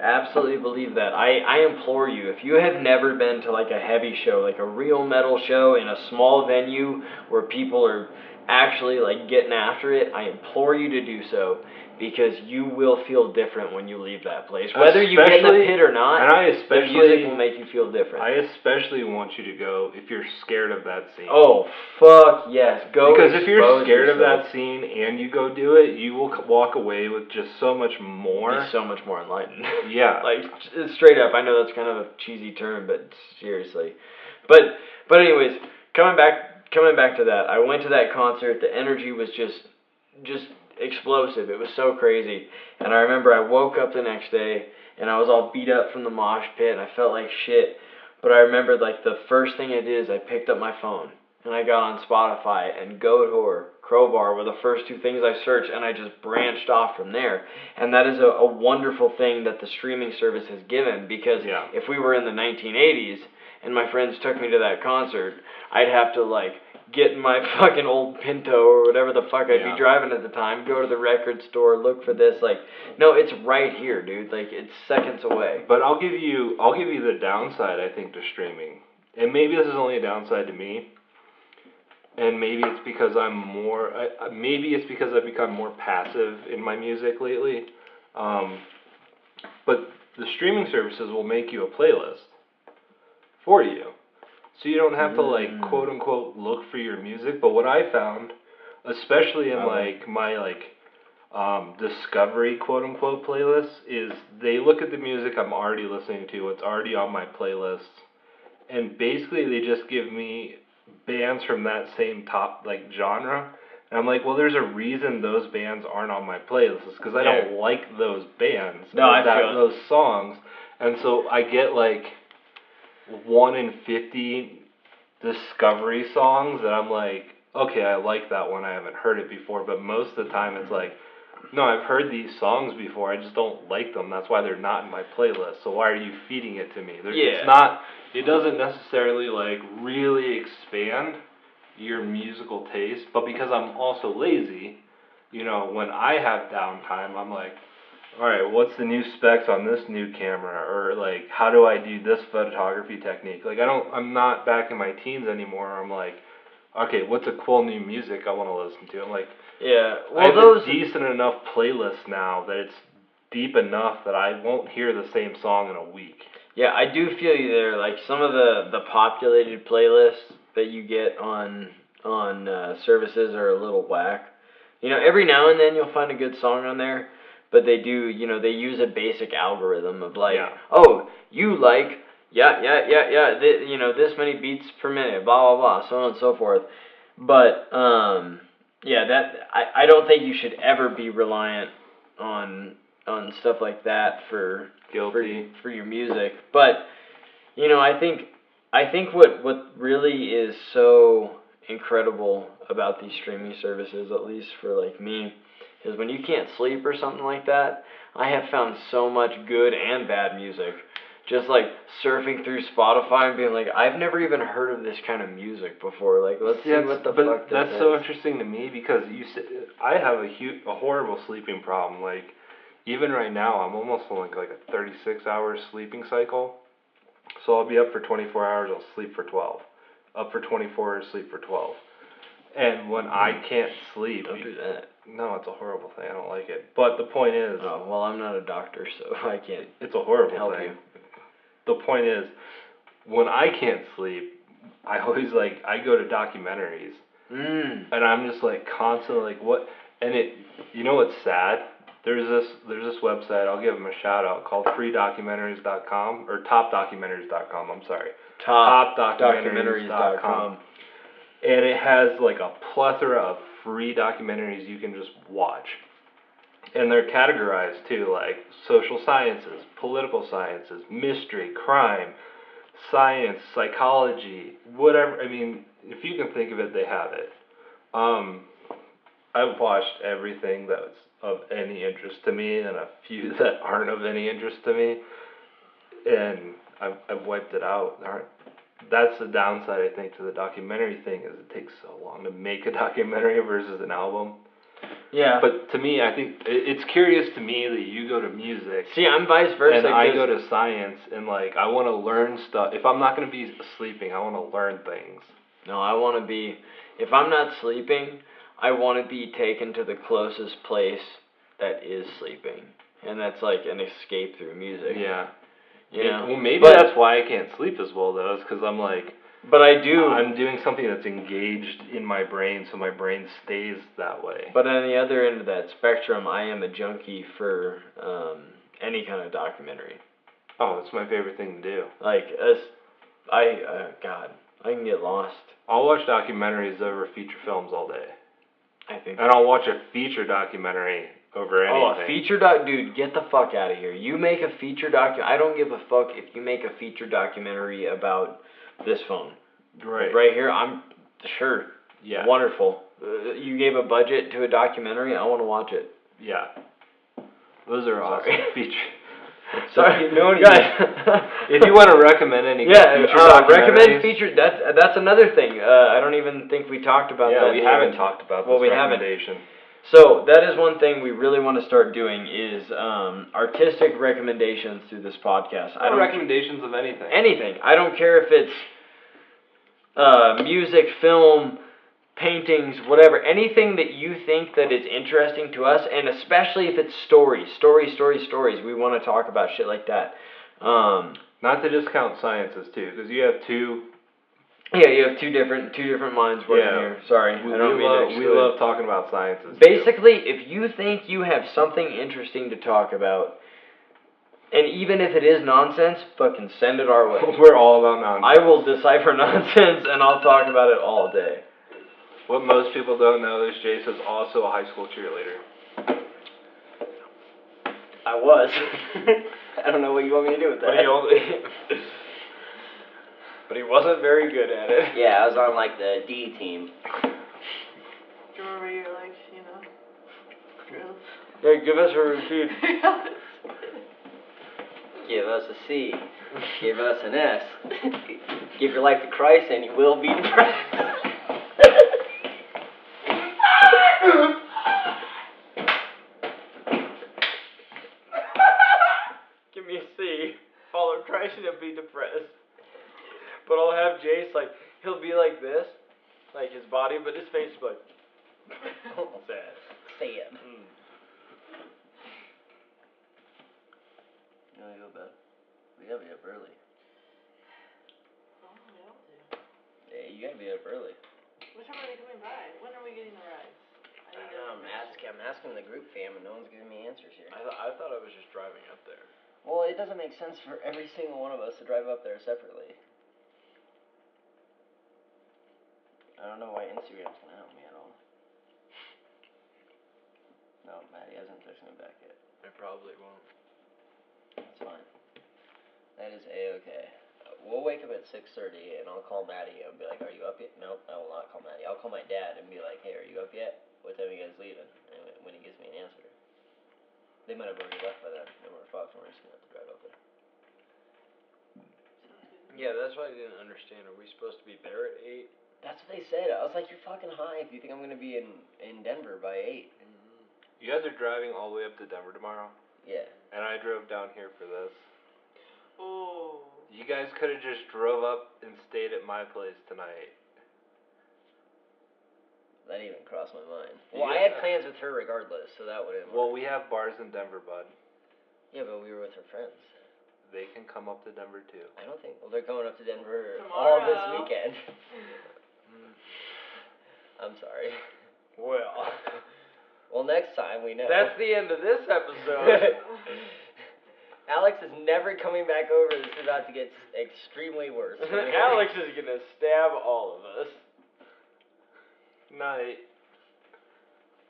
S1: absolutely believe that. I implore you, if you have never been to like a heavy show, like a real metal show in a small venue where people are actually like getting after it, I implore you to do so. Because you will feel different when you leave that place. Whether you get in the pit or not, the music will make you feel different.
S3: I especially want you to go if you're scared of that scene.
S1: Oh, fuck yes. Go.
S3: Because if you're scared of that scene and you go do it, you will walk away with just so much more.
S1: Be so much more enlightened.
S3: Yeah.
S1: Like, straight up, I know that's kind of a cheesy term, but seriously. But anyways, coming back to that, I went to that concert, the energy was just explosive. It was so crazy. And I remember I woke up the next day and I was all beat up from the mosh pit and I felt like shit. But I remembered like the first thing I did is I picked up my phone and I got on Spotify, and Goat Whore, Crowbar were the first two things I searched, and I just branched off from there. And that is a wonderful thing that the streaming service has given, because if we were in the 1980s and my friends took me to that concert, I'd have to like get in my fucking old Pinto or whatever the fuck I'd be driving at the time, go to the record store, look for this. Like, no, it's right here, dude. Like, it's seconds away.
S3: But I'll give you the downside, I think, to streaming. And maybe this is only a downside to me. And maybe it's because I've become more passive in my music lately. But the streaming services will make you a playlist for you. So you don't have to, like, quote unquote, look for your music. But what I found, especially in like my discovery quote unquote playlists, is they look at the music I'm already listening to, what's already on my playlist, and basically they just give me bands from that same top like genre. And I'm like, well, there's a reason those bands aren't on my playlists, because I don't like those bands.
S1: No, I feel
S3: those songs. And so I get like 1 in 50 discovery songs that I'm like, okay, I like that one, I haven't heard it before. But most of the time it's like, no, I've heard these songs before, I just don't like them, that's why they're not in my playlist. So why are you feeding it to me? It doesn't necessarily like really expand your musical taste, but because I'm also lazy, you know, when I have downtime, I'm like, alright, what's the new specs on this new camera? Or like, how do I do this photography technique? Like, I'm not back in my teens anymore. I'm like, okay, what's a cool new music I want to listen to? I'm like, I have a decent enough playlist now that it's deep enough that I won't hear the same song in a week.
S1: Yeah, I do feel you there. Like, some of the populated playlists that you get on services are a little whack. You know, every now and then you'll find a good song on there, but they do, you know, they use a basic algorithm of like, oh, you like, you know, this many beats per minute, blah, blah, blah, so on and so forth. But, I don't think you should ever be reliant on stuff like that for your music. But, you know, I think I think what really is so incredible about these streaming services, at least for like me, is when you can't sleep or something like that. I have found so much good and bad music. Just like surfing through Spotify and being like, I've never even heard of this kind of music before. Like, let's see what the fuck this
S3: that's
S1: is.
S3: so interesting to me because I have a horrible sleeping problem. Like, even right now, I'm almost on like a 36-hour sleeping cycle. So I'll be up for 24 hours, I'll sleep for 12. Up for 24 hours, sleep for 12. And when I can't sleep...
S1: Don't do that.
S3: No, it's a horrible thing. I don't like it. But the point is...
S1: Oh, well, I'm not a doctor, so I can't
S3: It's a horrible
S1: help
S3: thing.
S1: you.
S3: The point is, when I can't sleep, I always I go to documentaries. And I'm just constantly what... And you know what's sad? There's this website, I'll give them a shout out, called freedocumentaries.com, or topdocumentaries.com, I'm sorry. Topdocumentaries.com. And it has a plethora of free documentaries you can just watch. And they're categorized too, like social sciences, political sciences, mystery, crime, science, psychology, whatever. I mean, if you can think of it, they have it. I've watched everything that's of any interest to me and a few that aren't of any interest to me, and I've wiped it out. That's the downside, I think, to the documentary thing, is it takes so long to make a documentary versus an album.
S1: Yeah.
S3: But to me, I think it's curious to me that you go to music.
S1: See, I'm vice versa.
S3: And I go to science, and I want to learn stuff. If I'm not going to be sleeping, I want to learn things.
S1: No, I want to be. If I'm not sleeping, I want to be taken to the closest place that is sleeping, and that's like an escape through music.
S3: Yeah.
S1: You know?
S3: Well, maybe that's why I can't sleep as well, though, is because I'm
S1: But I do.
S3: I'm doing something that's engaged in my brain, so my brain stays that way.
S1: But on the other end of that spectrum, I am a junkie for any kind of documentary.
S3: Oh, it's my favorite thing to do.
S1: God, I can get lost.
S3: I'll watch documentaries over feature films all day.
S1: I think.
S3: And I'll watch a feature documentary over anything.
S1: Oh, a feature dude, get the fuck out of here. You make a feature I don't give a fuck if you make a feature documentary about this phone.
S3: Right.
S1: Right here, I'm sure.
S3: Yeah.
S1: Wonderful. You gave a budget to a documentary, I want to watch it.
S3: Yeah. Those are awesome features.
S1: Sorry, no, guys.
S3: If you want to recommend any feature documentaries,
S1: recommend feature. That's another thing. I don't even think we talked about that.
S3: Yeah, we haven't talked about this recommendation.
S1: So that is one thing we really want to start doing is artistic recommendations through this podcast.
S3: Or recommendations of anything.
S1: Anything. I don't care if it's music, film, paintings, whatever. Anything that you think that is interesting to us, and especially if it's stories. We want to talk about shit like that.
S3: Not to discount sciences too, because you have two.
S1: Yeah, you have two different minds working here. Sorry, I don't mean to exclude.
S3: We love talking about sciences.
S1: Basically, if you think you have something interesting to talk about, and even if it is nonsense, fucking send it our way.
S3: We're all about nonsense.
S1: I will decipher nonsense, and I'll talk about it all day.
S3: What most people don't know is Jace is also a high school cheerleader.
S2: I was. I don't know what you want me to do with that.
S1: But he wasn't very good at it.
S2: Yeah, I was on the D team.
S5: Do you remember your drills?
S1: Yeah, give us a routine.
S2: Give us a C. Give us an S. Give your life to Christ and you will be depressed.
S1: Give me a C. Follow Christ and you'll be depressed. But I'll have Jace, he'll be like this, his body, but his face will be sad.
S2: Sad. You wanna go to bed? We gotta be up early.
S5: Oh, we all do.
S2: Yeah, you gotta be up early.
S5: What time are they coming by? When are we getting the rides?
S2: I'm asking the group fam and no one's giving me answers here.
S1: I thought I was just driving up there.
S2: Well, it doesn't make sense for every single one of us to drive up there separately. I don't know why Instagram's not helping me at all. No, Maddie hasn't texted me back yet.
S1: I probably won't.
S2: That's fine. That is A-okay.
S6: we'll wake up at 6:30 and I'll call Maddie and be like, "Are you up yet?" Nope, I will not call Maddie. I'll call my dad and be like, "Hey, are you up yet? What time are you guys leaving?" And when he gives me an answer, they might have already left by then. And we're fucked. And we're just gonna have to drive up there.
S1: Yeah, that's what I didn't understand. Are we supposed to be there at 8?
S6: That's what they said. I was like, "You're fucking high if you think I'm gonna be in Denver by 8."
S3: You guys are driving all the way up to Denver tomorrow?
S6: Yeah.
S3: And I drove down here for this.
S5: Oh.
S3: You guys could have just drove up and stayed at my place tonight.
S6: That didn't even crossed my mind. Well, I had plans with her regardless, so that wouldn't.
S3: Well, we have bars in Denver, bud.
S6: Yeah, but we were with her friends.
S3: They can come up to Denver too.
S6: I don't think. Well, they're going up to Denver
S5: Tomorrow.
S6: all this weekend. I'm sorry.
S1: Well,
S6: Well, next time we know.
S1: that's the end of this episode.
S6: Alex is never coming back over. This is about to get extremely worse.
S1: Alex is gonna stab all of us.
S3: Night.